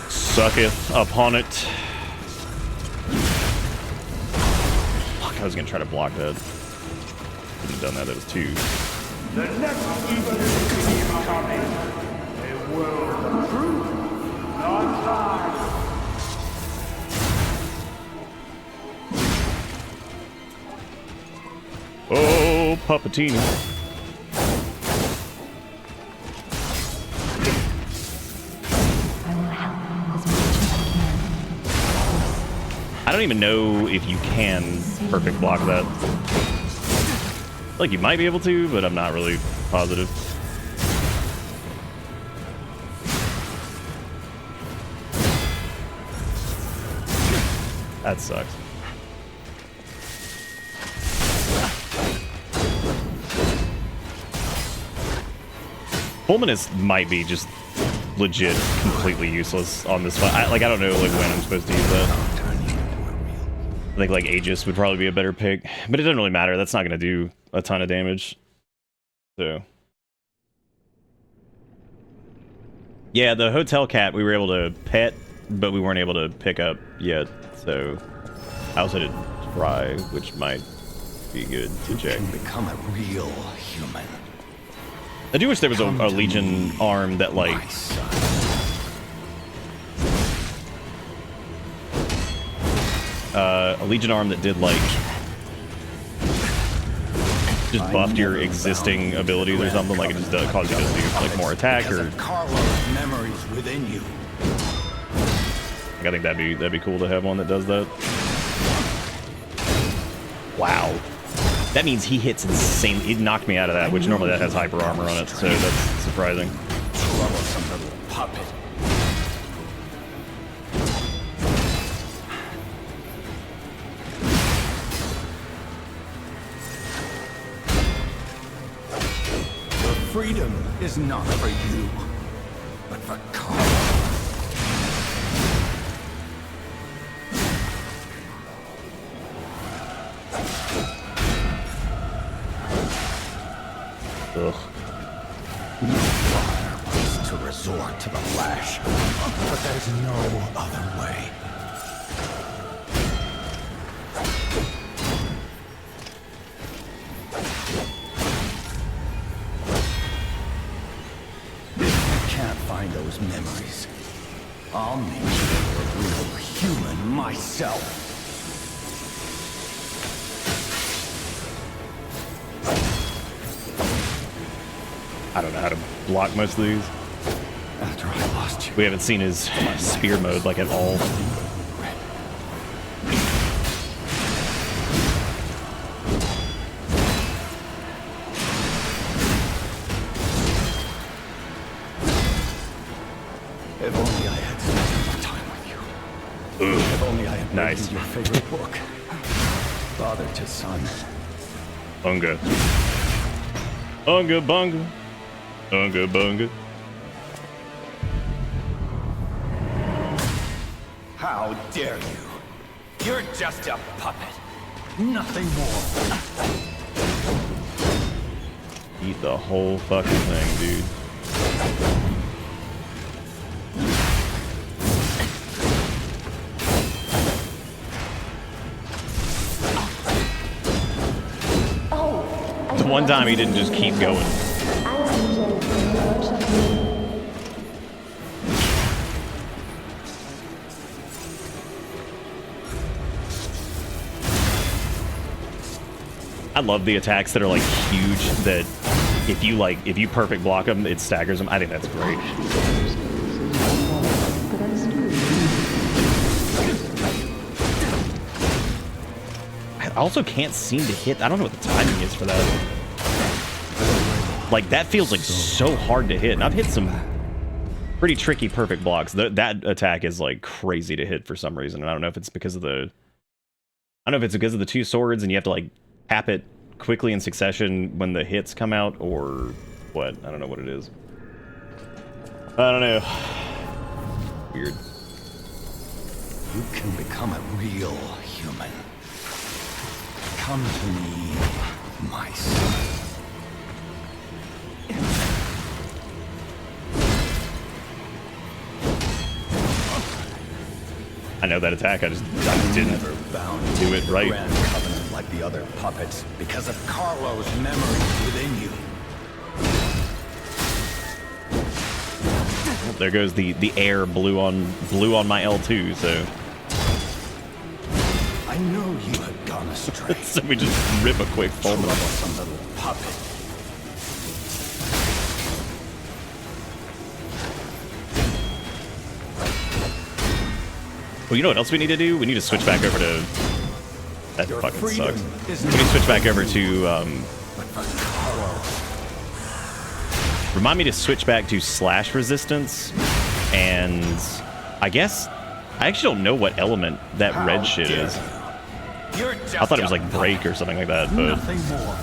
Sucketh upon it. Fuck, I was gonna try to block that. Couldn't have done that, that was too. The next evil is coming. A world of truth, not lies. Oh, Puppetini. I will help as much as I can. I don't even know if you can perfect block that. Like, you might be able to, but I'm not really positive. That sucks. Fulminus might be just legit completely useless on this fight. I don't know like when I'm supposed to use that. I think like Aegis would probably be a better pick, but it doesn't really matter. That's not going to do a ton of damage. So yeah, the hotel cat we were able to pet, but we weren't able to pick up yet. So I also did try, which might be good to check. Can become a real human. I do wish there was a Legion arm that like My son. a Legion arm that did like just buffed your existing abilities or something, like it just does, causes you to do like more attack Because or of Carlo's memories within you. I think that'd be cool to have one that does that. Wow. That means he hits insane. It knocked me out of that, which normally that has hyper armor on it, so that's surprising. Troublesome little puppet. Your freedom is not for you, but for Carlo. Ugh. Is to resort to the lash, but there's no other way. If I can't find those memories, I'll make you a real human myself. I don't know how to block most of these. After I lost you, We haven't seen his spear mode like at all. if only I had spent more time with you. If only I had Nice. read your favorite book. Father to son. Unga. Unga bunga. Unga bunga. How dare you? You're just a puppet. Nothing more. Eat the whole fucking thing, dude. Oh, The one time he didn't just keep going. I'm Legion, Lord Champion. I love the attacks that are like huge, that if you perfect block them, it staggers them. I think that's great. I also can't seem to hit. I don't know what the timing is for that. Like, that feels like so hard to hit. And I've hit some pretty tricky perfect blocks. That attack is like crazy to hit for some reason. And I don't know if it's because of the two swords and you have to like tap it quickly in succession when the hits come out or what. I don't know what it is. I don't know. Weird. You can become a real human. Come to me, my son. I know that attack, I just didn't Never bound do it to the right. Grand Covenant like the other puppets because of Carlo's memories within you. There goes the air blew on my L2, so I know you had gone astray. so we just rip a quick fold. Some little puppet. Well, you know what else we need to do? We need to switch back over to... That Your fucking freedom sucks. is We need to switch back over to... But for Carlo, Remind me to switch back to slash resistance, and I guess I actually don't know what element that how red shit dare is. you? You're just I thought it was a like break or something like that, but nothing more.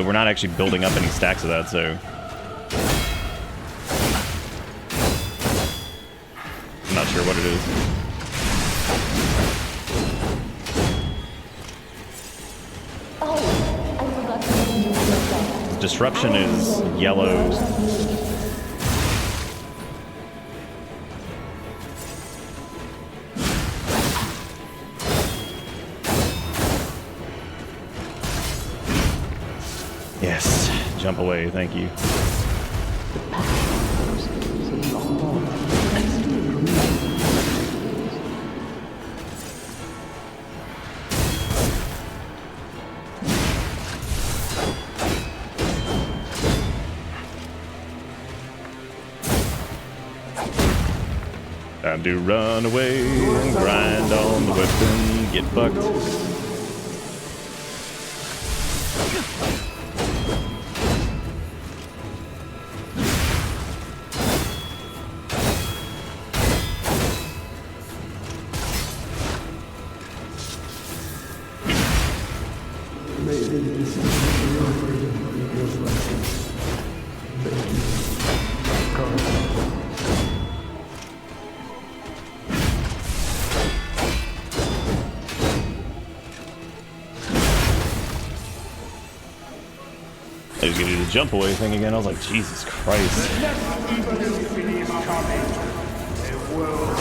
we're not actually building up any stacks of that, so I'm not sure what it is. Oh, I forgot to mention you yourself. Disruption is yellow. Yes, jump away, thank you. Time to run away and grind on the weapon, get fucked. I was gonna do the jump away thing again. I was like, Jesus Christ. Next evolution is coming. A world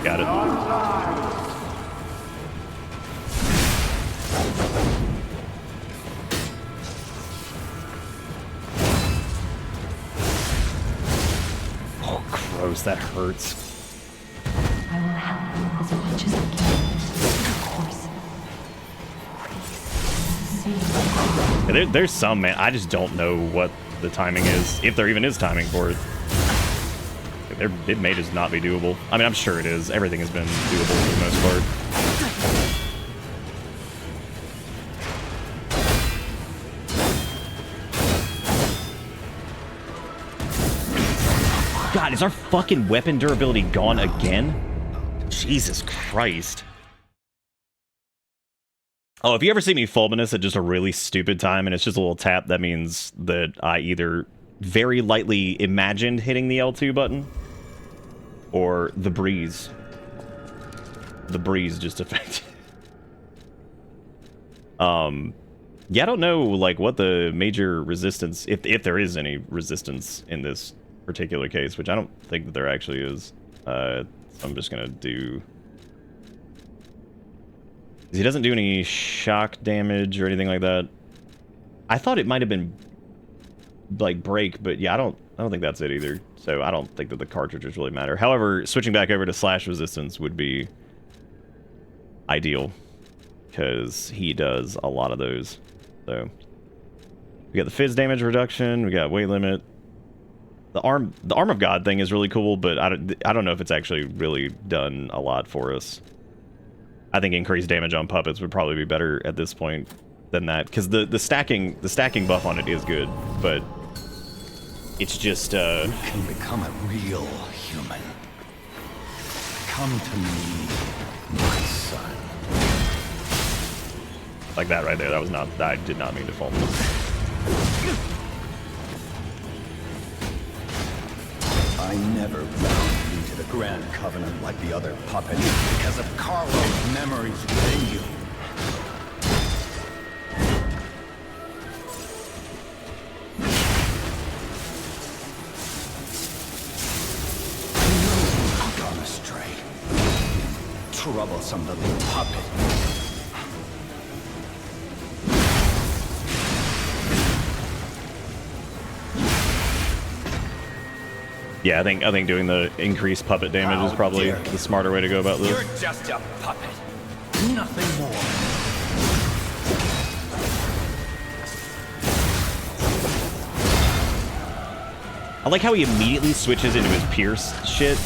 Got it. not lies. Oh, gross. That hurts. I will help you as much as I can. Of course. Please. There's some, man. I just don't know what the timing is, if there even is timing for it. It may just not be doable. I mean, I'm sure it is. Everything has been doable for the most part. God, is our fucking weapon durability gone again? Jesus Christ. Oh, if you ever see me fulminous at just a really stupid time and it's just a little tap, that means that I either very lightly imagined hitting the L2 button or the breeze. The breeze just affected. Yeah, I don't know, like, what the major resistance, if there is any resistance in this particular case, which I don't think that there actually is. So I'm just gonna do... He doesn't do any shock damage or anything like that. I thought it might have been like break, but yeah, I don't think that's it either. So I don't think that the cartridges really matter. However, switching back over to slash resistance would be ideal because he does a lot of those. So we got the fizz damage reduction, we got weight limit. The arm of God thing is really cool, but I don't know if it's actually really done a lot for us. I think increased damage on puppets would probably be better at this point than that, because the stacking buff on it is good, but It's just, You can become a real human. Come to me, my son. like that right there. That was not, I did not mean to film this. I never bound you to the Grand Covenant like the other puppets because of Carlo's memories within you. I know you've gone astray. Troublesome little puppet. Yeah, I think doing the increased puppet damage is probably the smarter way to go about this. You're just a puppet. Nothing more. I like how he immediately switches into his Pierce shit.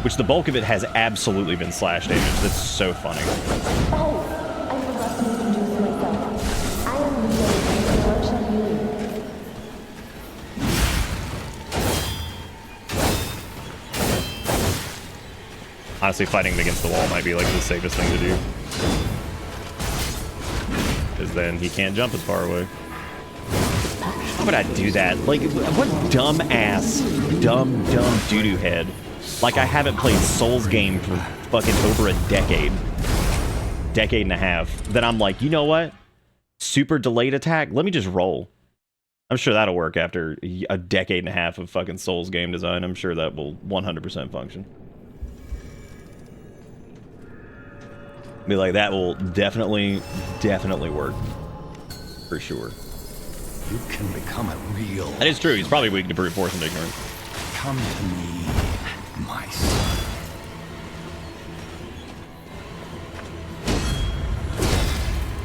Which the bulk of it has absolutely been slash damage. That's so funny. Oh, I forgot to introduce myself. I am Leon, Lord Champion. Honestly, fighting him against the wall might be like the safest thing to do. Because then he can't jump as far away. How would I do that? Like, what dumb ass, dumb doo-doo head. Like I haven't played Souls game for fucking over a decade. Decade and a half. Then I'm like, you know what? Super delayed attack? Let me just roll. I'm sure that'll work after a decade and a half of fucking Souls game design. I'm sure that will 100% function. Be like, that will definitely work. For sure. You can become a real... That is true. He's probably weak to brute force and ignorance. Come to me, my son.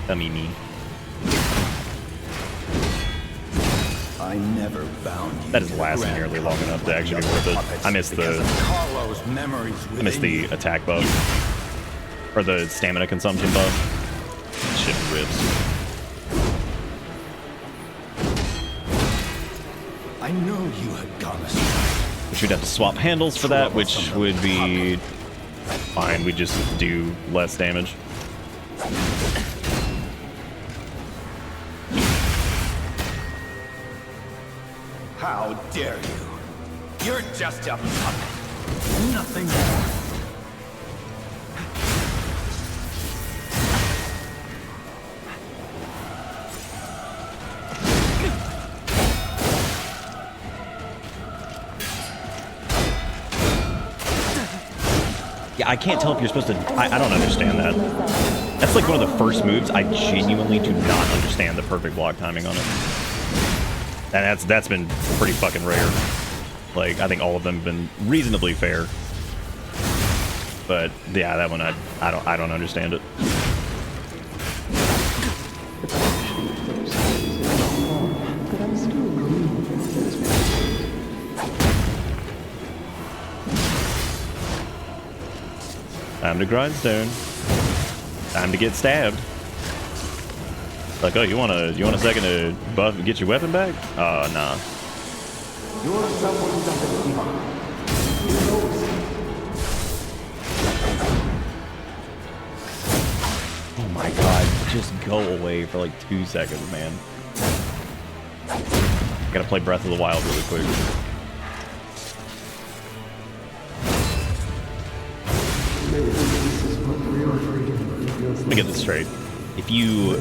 Dummy me. I never bound you. That is to the lasting Grand nearly long enough to Covenant actually be like worth the it. other I missed puppets the because of Carlo's memories I missed the within you. attack buff. Or the stamina consumption buff. Shit rips. I know you had gone astray. Which we'd have to swap handles for that, which would be fine. We just do less damage. How dare you? You're just a puppet. Nothing more. Yeah, I can't tell if you're supposed to... I don't understand that. That's like one of the first moves. I genuinely do not understand the perfect block timing on it. And that's been pretty fucking rare. Like, I think all of them have been reasonably fair. But yeah, that one I don't understand it. Time to grindstone. Time to get stabbed. Like, oh, you want a second to buff get your weapon back? Nah. Oh my god, just go away for like 2 seconds, man. I gotta play Breath of the Wild really quick. Let me get this straight. If you...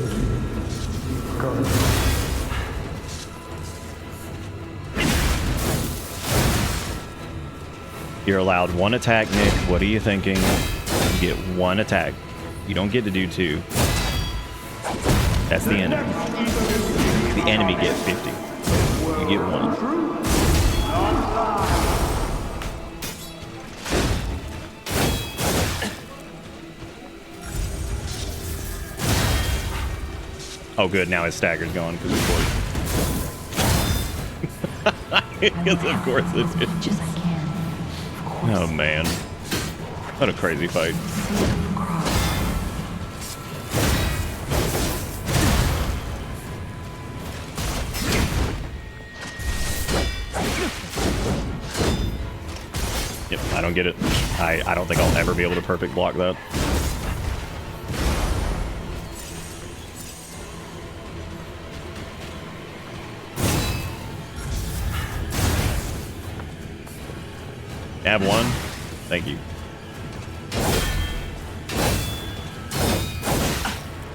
You're allowed one attack, Nick. What are you thinking? You get one attack. You don't get to do two. That's the enemy. The enemy get 50. You get one. Oh, good. Now his stagger's going because of course. Because of course it's. Much as I can. Oh man, what a crazy fight. I don't get it. I don't think I'll ever be able to perfect block that. Have one. Thank you.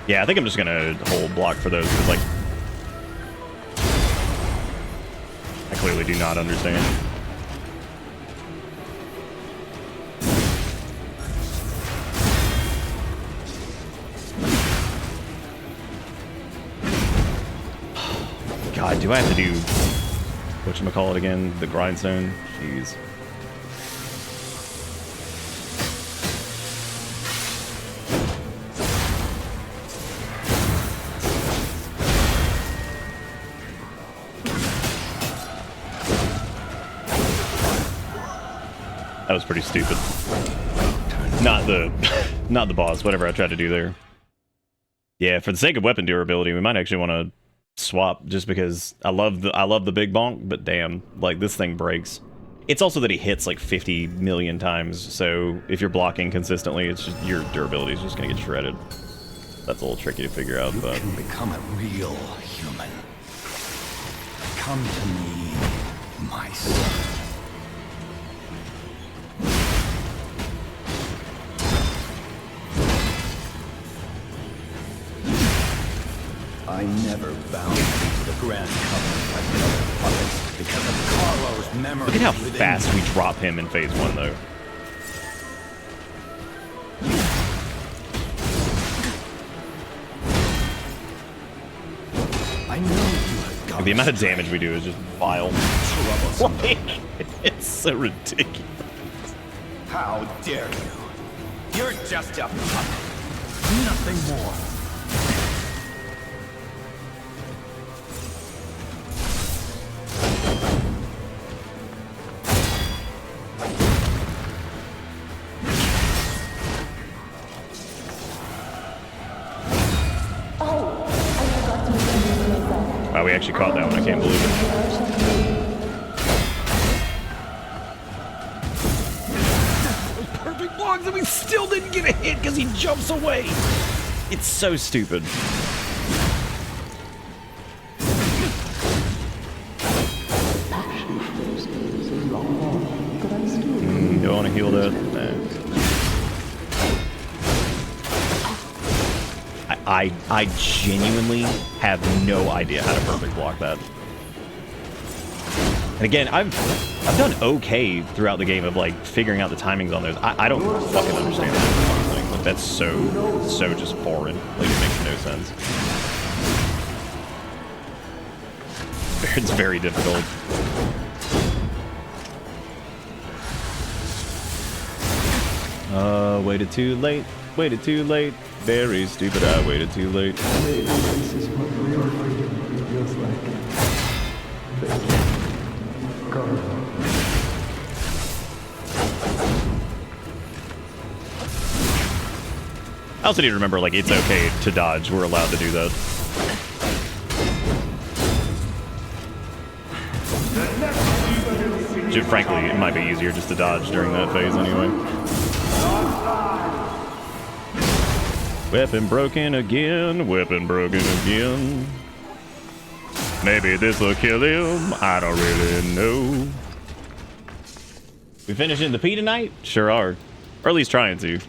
Yeah, I think I'm just gonna hold block for those, because, like, I clearly do not understand. God, do I have to do whatchamacallit again? The grindstone? Jeez. That was pretty stupid. Not the boss, whatever I tried to do there. Yeah, for the sake of weapon durability, we might actually want to swap, just because I love the big bonk, but damn, like, this thing breaks. It's also that he hits like 50 million times, so if you're blocking consistently, it's just your durability is just gonna get shredded. That's a little tricky to figure out, but You can become a real human. Come to me, my son. I never bound you to the Grand Covenant like the other puppets because of Carlo's memory. look at how within fast we drop him in phase 1, though. I know you have Like, the amount of damage we do is just vile. troublesome. Like, it's so ridiculous. How dare you? You're just a puppet. Nothing more. Oh, I forgot to introduce myself. Wow, we actually caught that one. I can't believe it. Perfect blocks, and we still didn't get a hit because he jumps away. It's so stupid. Don't want to heal that. Nah. I genuinely have no idea how to perfect block that. And again, I've done okay throughout the game of like figuring out the timings on those. I don't fucking understand that thing. Like, that's so just foreign. Like, it makes no sense. It's very difficult. Waited too late. Waited too late. Very stupid. I waited too late. Maybe this is what real freedom feels like. Carlo. I also need to remember, like, it's okay to dodge. We're allowed to do that. Frankly, it might be easier just to dodge during that phase anyway. Weapon broken again. Weapon broken again. Maybe this will kill him. I don't really know. We finishing the P tonight? Sure are. Or at least trying to.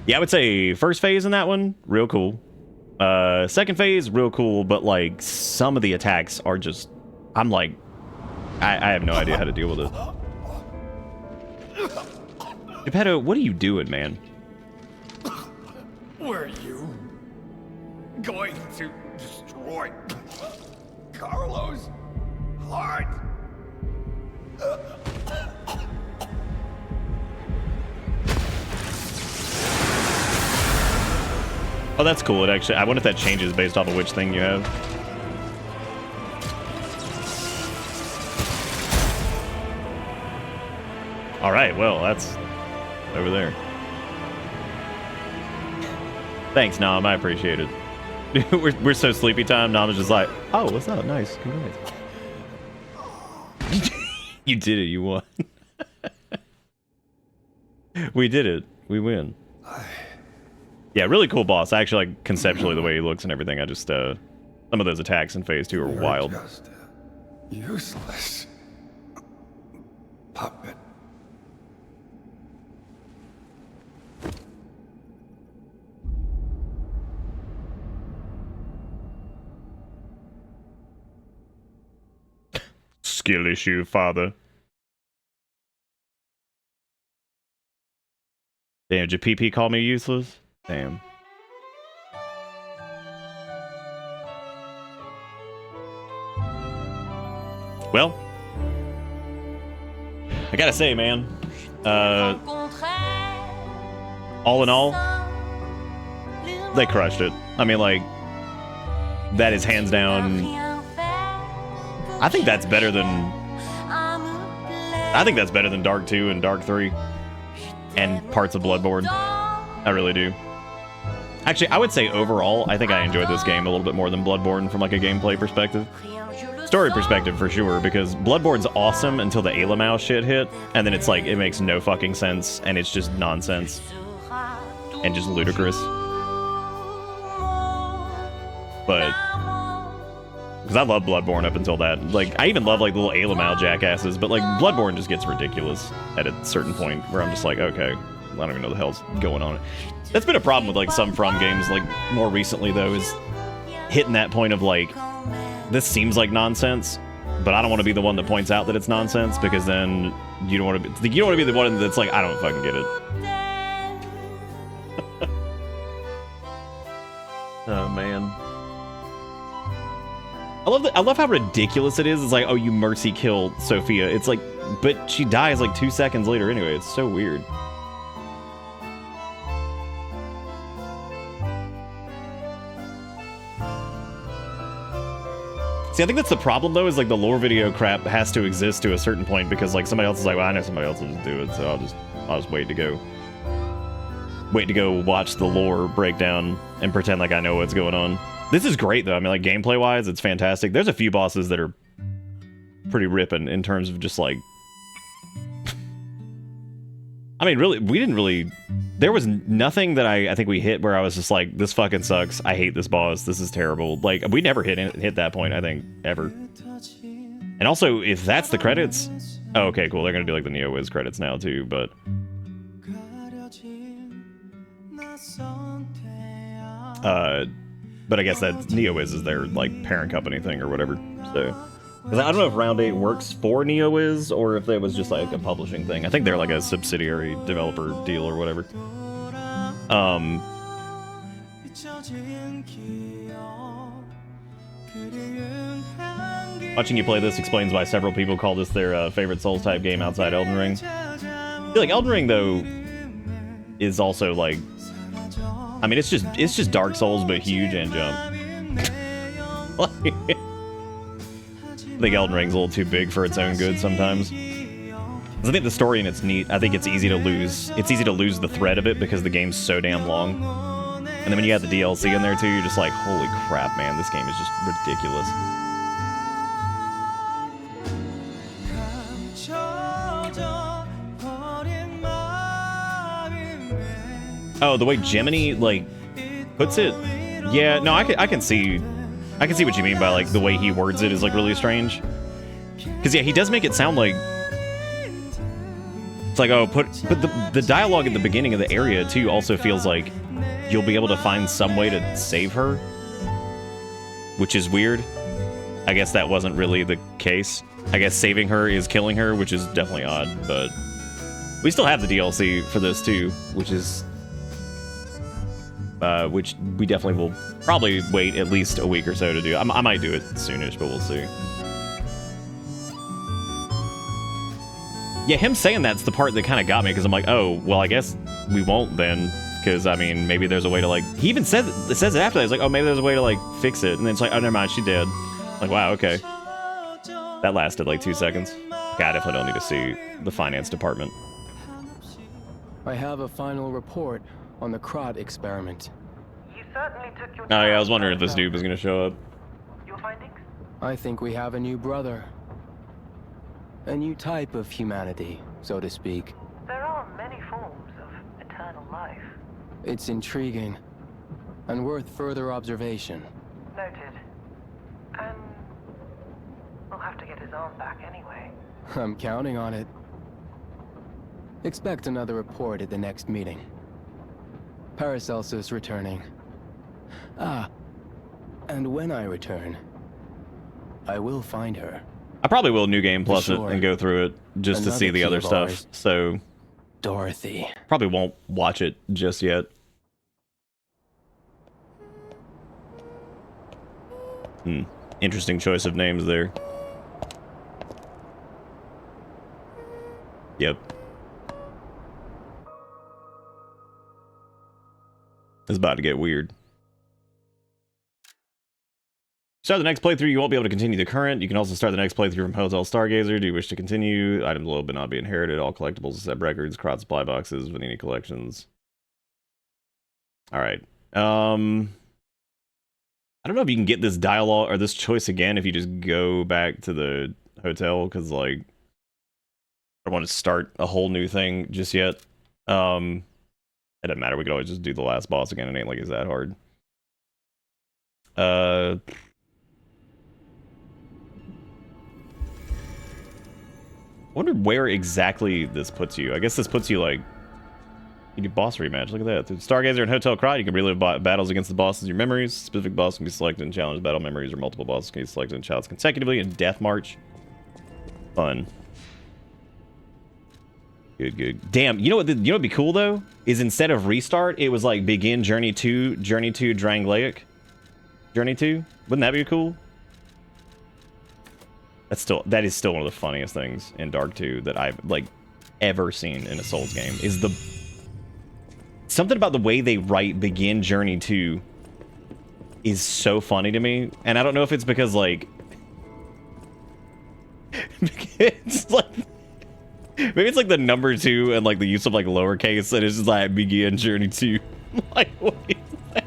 Yeah, I would say first phase in that one, real cool. Second phase, real cool, but like some of the attacks are just, I'm like, I have no idea how to deal with it. Geppetto, what are you doing, man? Were you going to destroy Carlo's heart? Oh, that's cool. It actually, I wonder if that changes based off of which thing you have. All right, well, that's over there. Thanks, Nom. I appreciate it. we're so sleepy time. Nama's just like, oh, what's up? Nice, congrats. You did it. You won. We did it. We win. Yeah, really cool boss. I actually like conceptually the way he looks and everything. I just some of those attacks in phase 2 are wild. Just a useless puppet. Skill issue, father. Damn, did PP call me useless? Damn. Well, I gotta say, man, all in all, they crushed it. I mean, like, that is hands down. I think that's better than. I think that's better than Dark 2 and Dark 3, and parts of Bloodborne. I really do. Actually, I would say overall, I think I enjoyed this game a little bit more than Bloodborne from like a gameplay perspective. Story perspective for sure, because Bloodborne's awesome until the Alamau shit hit, and then it's like, it makes no fucking sense, and it's just nonsense. And just ludicrous. But, because I love Bloodborne up until that. Like, I even love like the little Alamau jackasses, but like, Bloodborne just gets ridiculous at a certain point, where I'm just like, okay, I don't even know the hell's going on. That's been a problem with like some From games, like, more recently though, is hitting that point of like, this seems like nonsense, but I don't want to be the one that points out that it's nonsense, because then you don't want to be the one that's like, I don't fucking get it. Oh man, I love how ridiculous it is. It's like, oh, you mercy kill Sophia. It's like, but she dies like 2 seconds later anyway. It's so weird. See, I think that's the problem, though, is like the lore video crap has to exist to a certain point, because like somebody else is like, well, I know somebody else will just do it, so I'll just wait to go watch the lore breakdown and pretend like I know what's going on. This is great, though. I mean, like, gameplay-wise, it's fantastic. There's a few bosses that are pretty ripping in terms of just like, I mean, really, we didn't really. There was nothing that I think we hit where I was just like, this fucking sucks. I hate this boss. This is terrible. Like, we never hit that point, I think, ever. And also, if that's the credits... Oh, okay, cool. They're going to do, like, the NeoWiz credits now, too, but... But I guess that NeoWiz is their, like, parent company thing or whatever, so... Because I don't know if Round 8 works for NeoWiz or if it was just like a publishing thing. I think they're like a subsidiary developer deal or whatever. Watching you play this explains why several people call this their favorite Souls-type game outside Elden Ring. I feel like Elden Ring, though, is also like... I mean, it's just Dark Souls, but huge and jump. Like... I think Elden Ring's a little too big for its own good sometimes. I think the story in it's neat. I think it's easy to lose. It's easy to lose the thread of it because the game's so damn long. And then when you have the DLC in there too, you're just like, holy crap, man, this game is just ridiculous. Oh, the way Gemini like puts it. Yeah, no, I can see what you mean by like the way he words it is like really strange. Because yeah, he does make it sound like it's like, oh, but the dialogue at the beginning of the area too also feels like you'll be able to find some way to save her, which is weird. I guess that wasn't really the case. I guess saving her is killing her, which is definitely odd, but we still have the DLC for this too, which is which we definitely will probably wait at least a week or so to do. I might do it soonish, but we'll see. Yeah, him saying that's the part that kind of got me, because I'm like, oh, well, I guess we won't then, because, I mean, maybe there's a way to, like... He even says it after that. He's like, oh, maybe there's a way to, like, fix it. And then it's like, oh, never mind, she did. Like, wow, okay. That lasted, like, 2 seconds. Okay, I definitely don't need to see the finance department. I have a final report on the Krat experiment. You certainly took your Oh time, yeah, I was wondering if this Professor. dude was gonna show up. Your findings? I think we have a new brother. A new type of humanity, so to speak. There are many forms of eternal life. It's intriguing and worth further observation. Noted. And we'll have to get his arm back anyway. I'm counting on it. Expect another report at the next meeting. Paracelsus returning. Ah, and when I return, I will find her. I probably will New Game Plus it sure. and go through it just to Another see the key other of stuff. ours. So Dorothy. probably won't watch it just yet. Interesting choice of names there. Yep. It's about to get weird. Start the next playthrough. You won't be able to continue the current. You can also start the next playthrough from Hotel Stargazer. Do you wish to continue? Items will but not be inherited. All collectibles except records, crowd supply boxes, Vanini collections. All right. I don't know if you can get this dialogue or this choice again if you just go back to the hotel, because like I don't want to start a whole new thing just yet. It doesn't matter. We could always just do the last boss again. It ain't like it's that hard. I wonder where exactly this puts you. I guess this puts you like you do boss rematch. Look at that. Through Stargazer and Hotel Cry, you can relive battles against the bosses in your memories. Specific boss can be selected in challenge battle memories, or multiple bosses can be selected in challenge consecutively in Death March. Fun. Good, good. Damn, you know what? You know what'd be cool though is instead of restart, it was like begin Journey 2, Journey 2 Dranglaic. Journey 2. Wouldn't that be cool? That is still one of the funniest things in Dark 2 that I've like ever seen in a Souls game. Is the something about the way they write begin Journey 2 is so funny to me, and I don't know if it's because like it's like maybe it's like the number 2 and like the use of like lowercase, and it's just like begin Journey 2. Like what is that?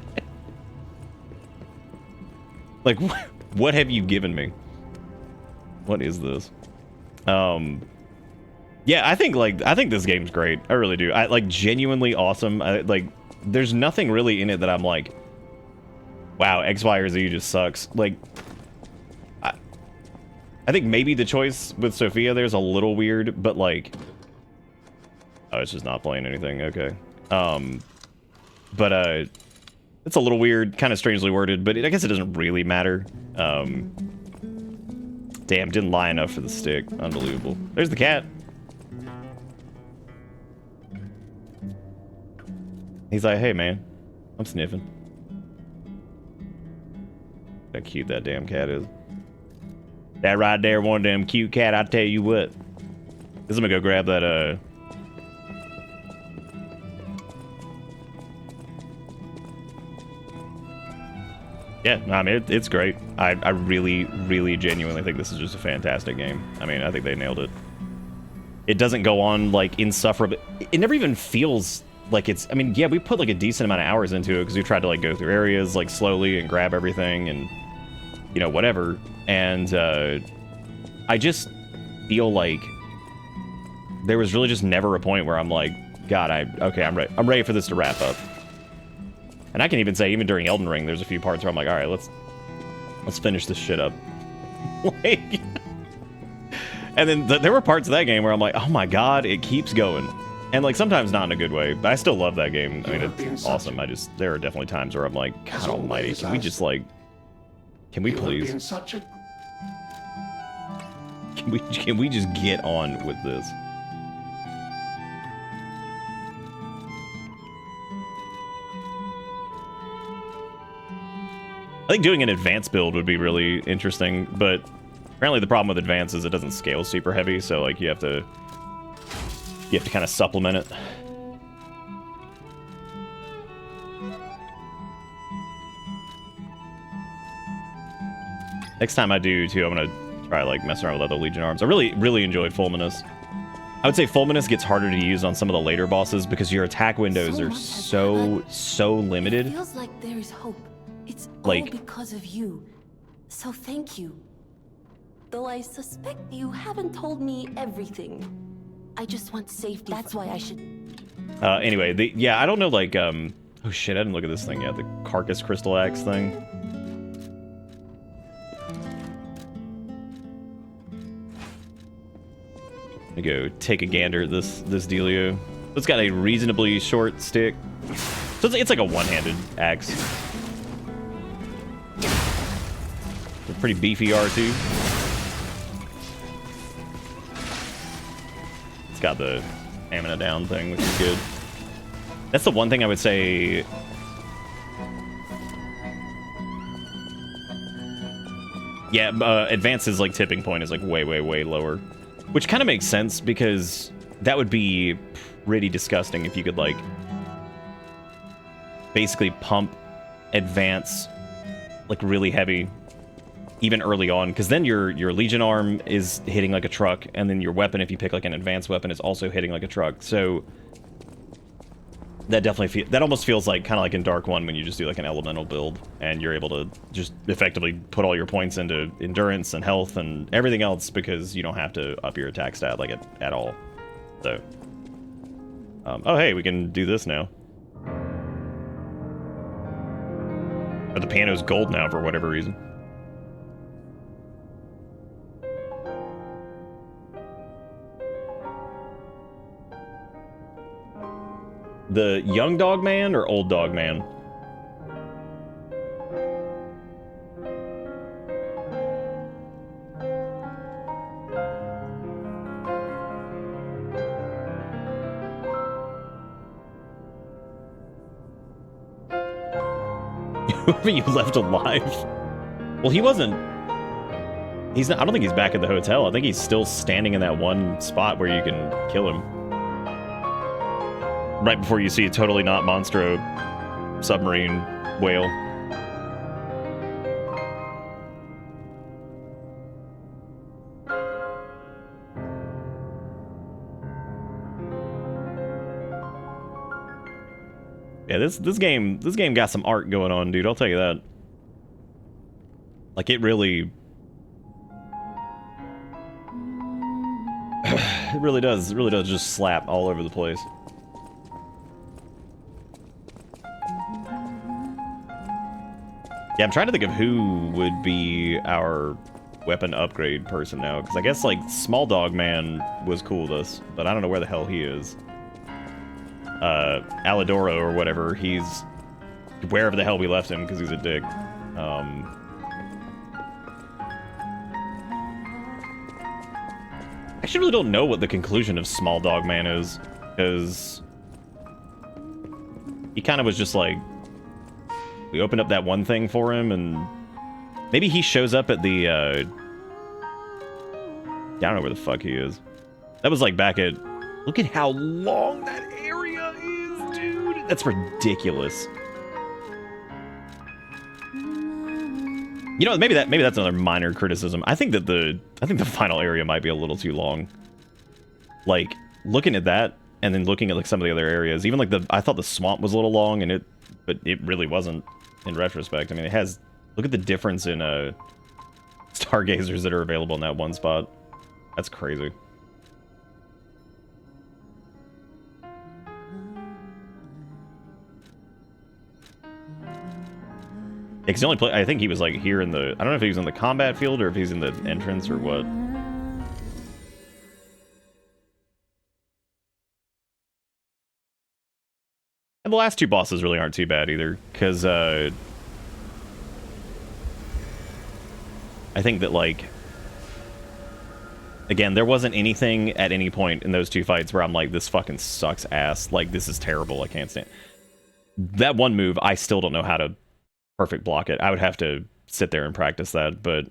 Like what have you given me? What is this? Yeah, I think this game's great. I really do. I like genuinely awesome. Like there's nothing really in it that I'm like, wow, X, Y, or Z just sucks. Like I think maybe the choice with Sophia there's a little weird, but like oh, it's just not playing anything. Okay. But it's a little weird, kind of strangely worded, but I guess it doesn't really matter. Damn, didn't lie enough for the stick. Unbelievable. There's the cat. He's like, hey man, I'm sniffing. How cute that damn cat is. That right there, one of them cute cat, I tell you what. This I'm gonna go grab that, yeah, I mean, it's great. I really, really genuinely think this is just a fantastic game. I mean, I think they nailed it. It doesn't go on, like, insufferable. It never even feels like it's... I mean, yeah, we put, like, a decent amount of hours into it because we tried to, like, go through areas, like, slowly and grab everything and, you know, whatever. And, I just feel like there was really just never a point where I'm like, God, okay, I'm ready for this to wrap up. And I can even say, even during Elden Ring, there's a few parts where I'm like, all right, let's finish this shit up. Like, and then there were parts of that game where I'm like, oh my God, it keeps going. And like, sometimes not in a good way, but I still love that game. I mean, it's awesome. There are definitely times where I'm like, God almighty, can we just like, can we please? Can we just get on with this? I think doing an advanced build would be really interesting, but apparently the problem with advanced is it doesn't scale super heavy, so like you have to kind of supplement it. Next time I do too, I'm gonna try like messing around with other Legion arms. I really enjoyed Fulminous. I would say Fulminous gets harder to use on some of the later bosses because your attack windows are so limited. It feels like there is hope. It's Like- all because of you. So thank you. Though I suspect you haven't told me everything. I just want safety. That's why I should. Anyway, yeah, I don't know, like, oh shit, I didn't look at this thing yet. The Carcass Crystal Axe thing. Let me go take a gander at this dealio. It's got a reasonably short stick. So it's like a one-handed axe. It's a pretty beefy R2. It's got the stamina down thing, which is good. That's the one thing I would say. Yeah, Advance's like tipping point is like way lower. Which kind of makes sense because that would be pretty disgusting if you could like basically pump Advance like really heavy even early on, because then your Legion arm is hitting like a truck, and then your weapon, if you pick like an advanced weapon, is also hitting like a truck. So that definitely that almost feels like kind of like in Dark 1 when you just do like an elemental build and you're able to just effectively put all your points into endurance and health and everything else because you don't have to up your attack stat like at all. So oh hey, we can do this now. But the piano's gold now for whatever reason. The young dog man or old dog man? Whoever you left alive. Well, he wasn't. He's not. I don't think he's back at the hotel. I think he's still standing in that one spot where you can kill him. Right before you see a totally not Monstro submarine whale. Yeah, this game got some art going on, dude. I'll tell you that. Like it really it really does just slap all over the place. Yeah, I'm trying to think of who would be our weapon upgrade person now, because I guess, like, Small Dog Man was cool with us, but I don't know where the hell he is. Alidoro or whatever, he's wherever the hell we left him, because he's a dick. I actually really don't know what the conclusion of Small Dog Man is, because he kind of was just like, we opened up that one thing for him, and maybe he shows up at the, I don't know where the fuck he is. That was like back at, look at how long that area is, dude. That's ridiculous. You know, maybe that's another minor criticism. I think the final area might be a little too long. Like, looking at that, and then looking at like some of the other areas, even like I thought the swamp was a little long, but it really wasn't. In retrospect, I mean, it has. Look at the difference in stargazers that are available in that one spot. That's crazy. Because the only place I think he was like here in the. I don't know if he was in the combat field or if he's in the entrance or what. And the last two bosses really aren't too bad either, because I think that, like, again, there wasn't anything at any point in those two fights where I'm like, this fucking sucks ass, like, this is terrible, I can't stand it. That one move, I still don't know how to perfect block it. I would have to sit there and practice that, but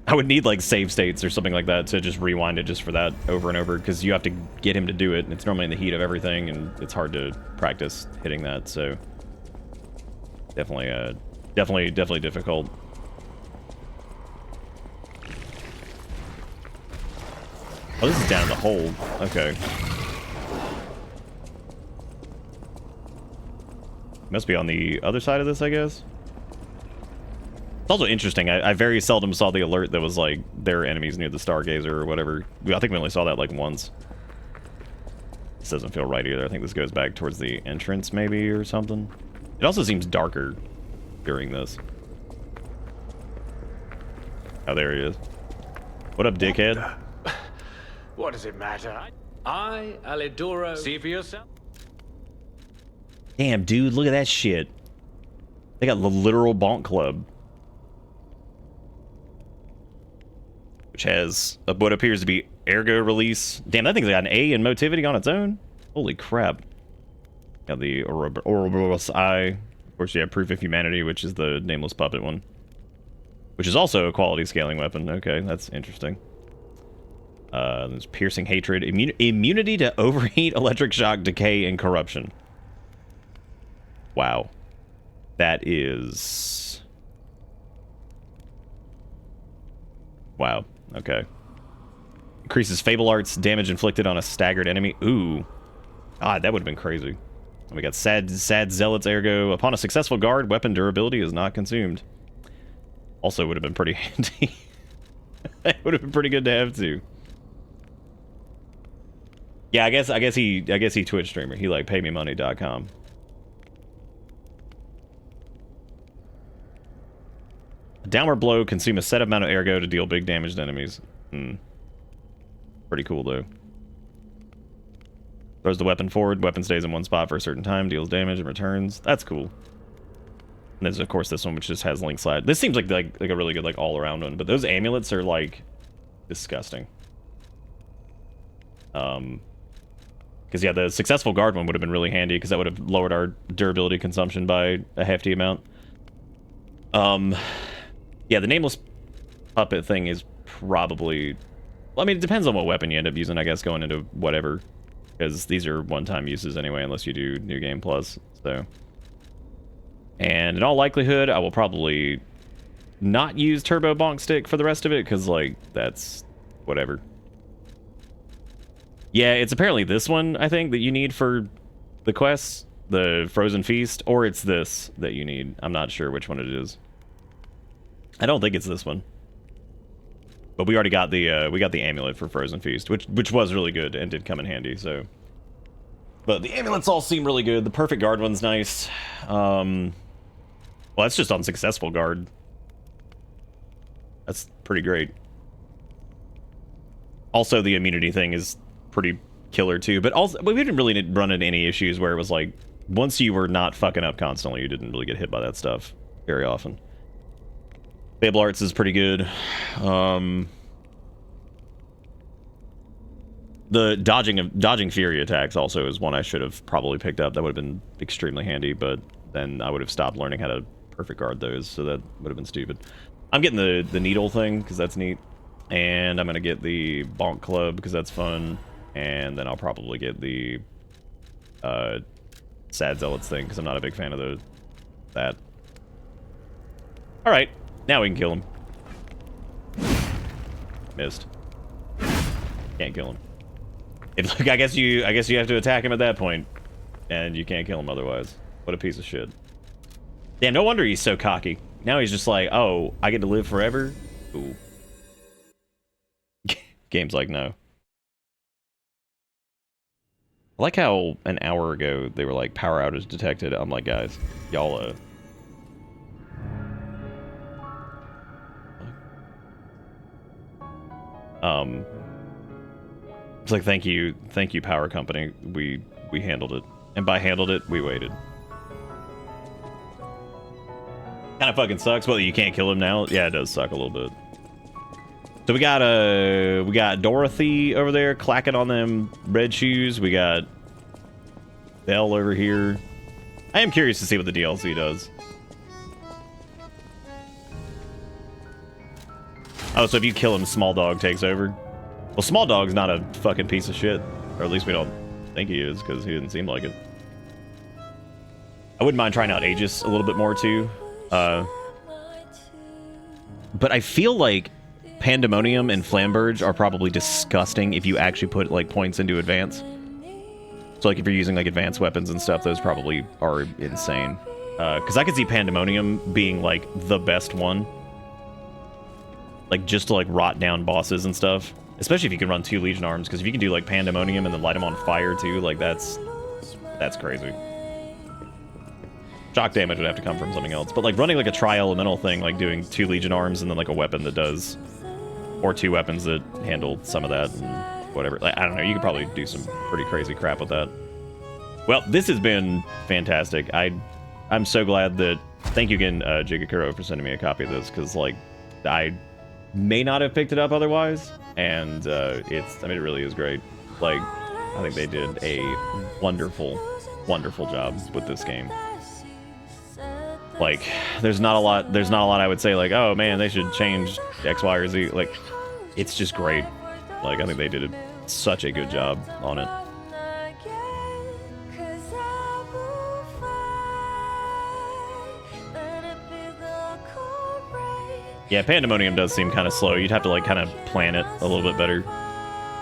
I would need, like, save states or something like that to just rewind it just for that over and over, because you have to get him to do it, and it's normally in the heat of everything, and it's hard to practice hitting that, so definitely difficult. Oh, this is down in the hold. Okay. Must be on the other side of this, I guess. It's also interesting. I very seldom saw the alert that was like, there are enemies near the Stargazer or whatever. I think we only saw that like once. This doesn't feel right either. I think this goes back towards the entrance maybe or something. It also seems darker during this. Oh, there he is. What up, dickhead? What does it matter? I, Alidoro, see for yourself. Damn, dude, look at that shit. They got the literal Bonk Club. Which has what appears to be Ergo release. Damn, that thing's got an A in motivity on its own. Holy crap. Got the Ouroboros Eye. Of course, you have Proof of Humanity, which is the Nameless Puppet one. Which is also a quality scaling weapon. Okay, that's interesting. There's Piercing Hatred. Immunity to Overheat, Electric Shock, Decay, and Corruption. Wow. That is... Wow. Okay. Increases Fable Arts damage inflicted on a staggered enemy. Ooh. God, that would have been crazy. And we got Sad Zealot's Ergo. Upon a successful guard, weapon durability is not consumed. Also would have been pretty handy. That would have been pretty good to have too. Yeah, I guess he Twitch streamer. He like paymemoney.com. Downward blow, consume a set amount of ergo to deal big damage to enemies. Pretty cool though. Throws the weapon forward, weapon stays in one spot for a certain time, deals damage and returns. That's cool. And there's of course this one which just has link slide. This seems like a really good like all around one, but those amulets are like disgusting. Because yeah, the successful guard one would have been really handy because that would have lowered our durability consumption by a hefty amount. Yeah, the Nameless Puppet thing is probably... Well, I mean, it depends on what weapon you end up using, I guess, going into whatever. Because these are one-time uses anyway, unless you do New Game Plus, so... And in all likelihood, I will probably not use Turbo Bonk Stick for the rest of it, because, like, that's... whatever. Yeah, it's apparently this one, I think, that you need for the quests. The Frozen Feast, or it's this that you need. I'm not sure which one it is. I don't think it's this one. But we already got the amulet for Frozen Feast, which was really good and did come in handy, so. But the amulets all seem really good. The Perfect Guard one's nice. Well, that's just unsuccessful guard. That's pretty great. Also, the immunity thing is pretty killer too, but also we didn't really run into any issues where it was like once you were not fucking up constantly, you didn't really get hit by that stuff very often. Fable Arts is pretty good. The dodging Fury attacks also is one I should have probably picked up. That would have been extremely handy, but then I would have stopped learning how to perfect guard those, so that would have been stupid. I'm getting the needle thing because that's neat, and I'm gonna get the Bonk Club because that's fun, and then I'll probably get the Sad Zealots thing because I'm not a big fan of that. All right. Now we can kill him. Missed. Can't kill him. Look, I guess you have to attack him at that point, and you can't kill him otherwise. What a piece of shit. Damn, no wonder he's so cocky. Now he's just like, oh, I get to live forever? Ooh. Game's like, no. I like how an hour ago they were like, power outage detected. I'm like, guys, y'all, it's like, thank you power company, we handled it, and by handled it we waited. Kind of fucking sucks. Well, you can't kill him now. Yeah, it does suck a little bit. So we got Dorothy over there clacking on them red shoes. We got Belle over here. I am curious to see what the DLC does. Oh, so if you kill him, Small Dog takes over. Well, Small Dog's not a fucking piece of shit. Or at least we don't think he is, because he didn't seem like it. I wouldn't mind trying out Aegis a little bit more, too. But I feel like Pandemonium and Flamberge are probably disgusting if you actually put like points into advance. So like if you're using like advanced weapons and stuff, those probably are insane. Because I could see Pandemonium being like the best one. Like just to like rot down bosses and stuff. Especially if you can run 2 Legion arms, because if you can do like Pandemonium and then light them on fire too, like that's crazy. Shock damage would have to come from something else. But like running like a tri-elemental thing, like doing 2 Legion arms and then like a weapon that does, or 2 weapons that handle some of that and whatever. Like, I don't know, you could probably do some pretty crazy crap with that. Well, this has been fantastic. I'm so glad that, thank you again, Jigakuro, for sending me a copy of this, because like I may not have picked it up otherwise, and I mean, it really is great. Like, I think they did a wonderful, wonderful job with this game. Like, there's not a lot I would say like, oh man, they should change X, Y, or Z. Like, it's just great. Like, I think they did such a good job on it. Yeah, Pandemonium does seem kind of slow. You'd have to like kind of plan it a little bit better.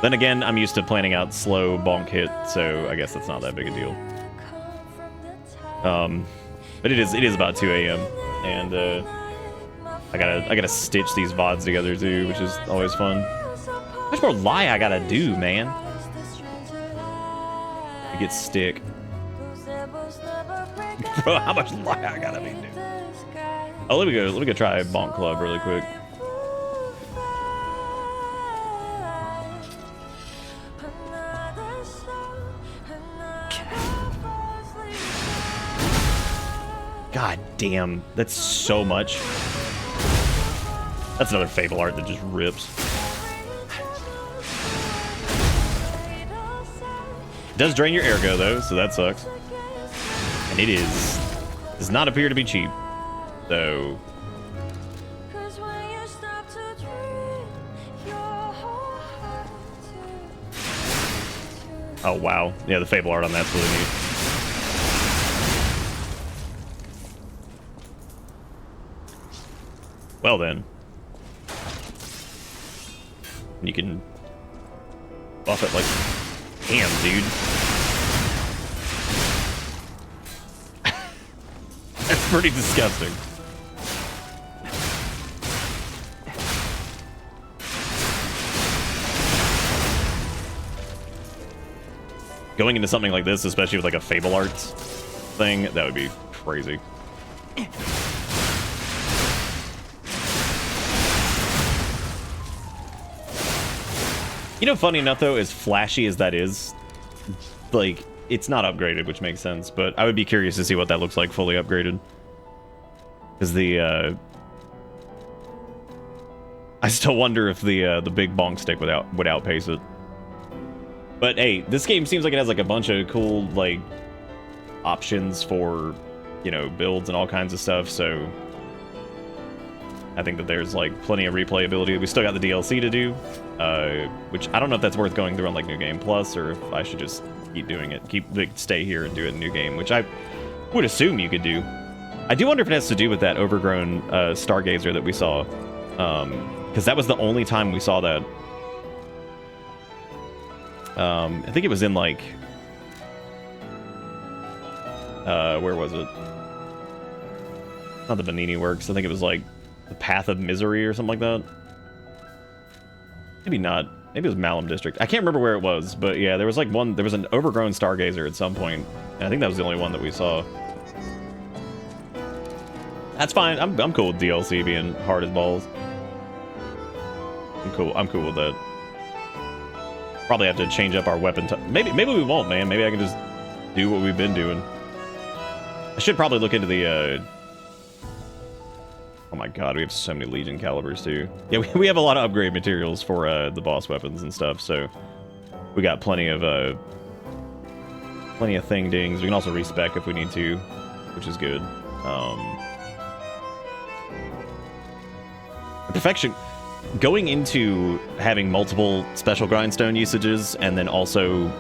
Then again, I'm used to planning out slow bonk hit, so I guess that's not that big a deal. But it is about 2 a.m. and I gotta stitch these VODs together too, which is always fun. How much more lie I gotta do, man? To get stick. Bro, how much lie I gotta be doing? Oh, let me go try Bonk Club really quick. God damn, that's so much. That's another Fable art that just rips. It does drain your ergo though, so that sucks. And it does not appear to be cheap. So oh wow, yeah, the Fable art on that's really neat. Well then, you can buff it like, damn, dude. That's pretty disgusting. Going into something like this, especially with like a Fable Arts thing, that would be crazy. You know, funny enough though, as flashy as that is, like, it's not upgraded, which makes sense, but I would be curious to see what that looks like fully upgraded. Because the, I still wonder if the big bonk stick would outpace it. But hey, this game seems like it has like a bunch of cool like options for, you know, builds and all kinds of stuff, so I think that there's like plenty of replayability. We still got the DLC to do, which I don't know if that's worth going through on like New Game Plus, or if I should just keep doing it, stay here and do it in New Game, which I would assume you could do. I do wonder if it has to do with that overgrown Stargazer that we saw, because that was the only time we saw that. I think it was in like, where was it? Not the Vanini Works. I think it was like the Path of Misery or something like that. Maybe not. Maybe it was Malum District. I can't remember where it was, but yeah, there was like one. There was an overgrown Stargazer at some point, and I think that was the only one that we saw. That's fine. I'm cool with DLC being hard as balls. I'm cool with that. Probably have to change up our weapon. Maybe we won't, man. Maybe I can just do what we've been doing. I should probably look into the. Oh my god, we have so many Legion calibers too. Yeah, we have a lot of upgrade materials for the boss weapons and stuff, so we got plenty of thing dings. We can also respec if we need to, which is good. Perfection. Going into having multiple special grindstone usages and then also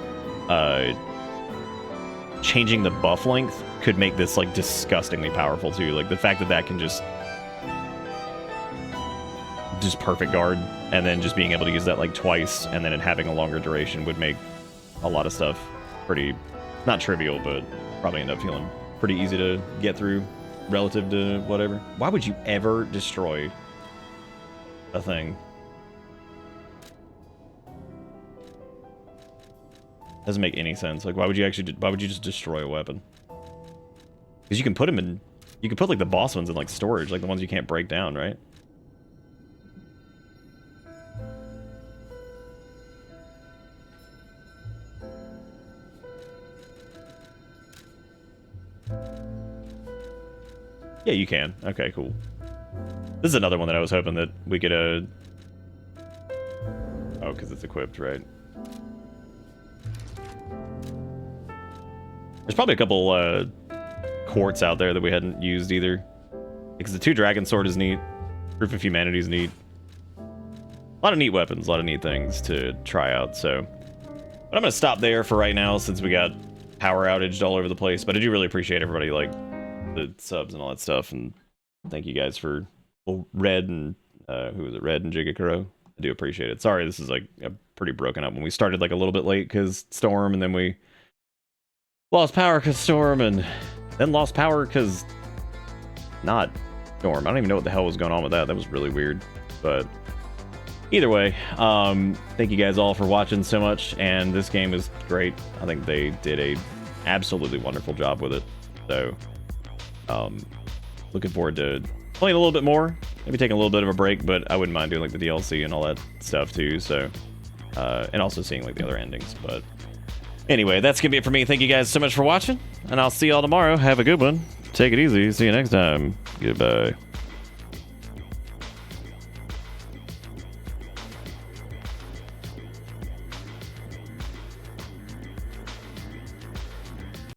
changing the buff length could make this like disgustingly powerful too. Like the fact that that can just just perfect guard, and then just being able to use that like twice, and then it having a longer duration would make a lot of stuff pretty, not trivial, but probably end up feeling pretty easy to get through relative to whatever. Why would you ever destroy a thing? Doesn't make any sense. Like, why would you just destroy a weapon? Because you can put them in, you can put like the boss ones in like storage, like the ones you can't break down, right? Yeah, you can. Okay, cool. This is another one that I was hoping that we could, oh, because it's equipped, right? There's probably a couple, quartz out there that we hadn't used either. Because the 2 Dragon Sword is neat. Proof of Humanity is neat. A lot of neat weapons, a lot of neat things to try out, so. But I'm going to stop there for right now since we got power outaged all over the place. But I do really appreciate everybody, like, the subs and all that stuff, and thank you guys for Red and who was it, Red and Jigakuro. I do appreciate it. Sorry, this is like pretty broken up. When we started like a little bit late because Storm, and then we lost power because Storm, and then lost power because not Storm. I don't even know what the hell was going on with that. That was really weird. But either way, thank you guys all for watching so much, and this game is great. I think they did a absolutely wonderful job with it. So looking forward to playing a little bit more, maybe taking a little bit of a break, but I wouldn't mind doing like the DLC and all that stuff too, so and also seeing like the other endings. But anyway, that's gonna be it for me. Thank you guys so much for watching, and I'll see y'all tomorrow. Have a good one. Take it easy. See you next time. Goodbye.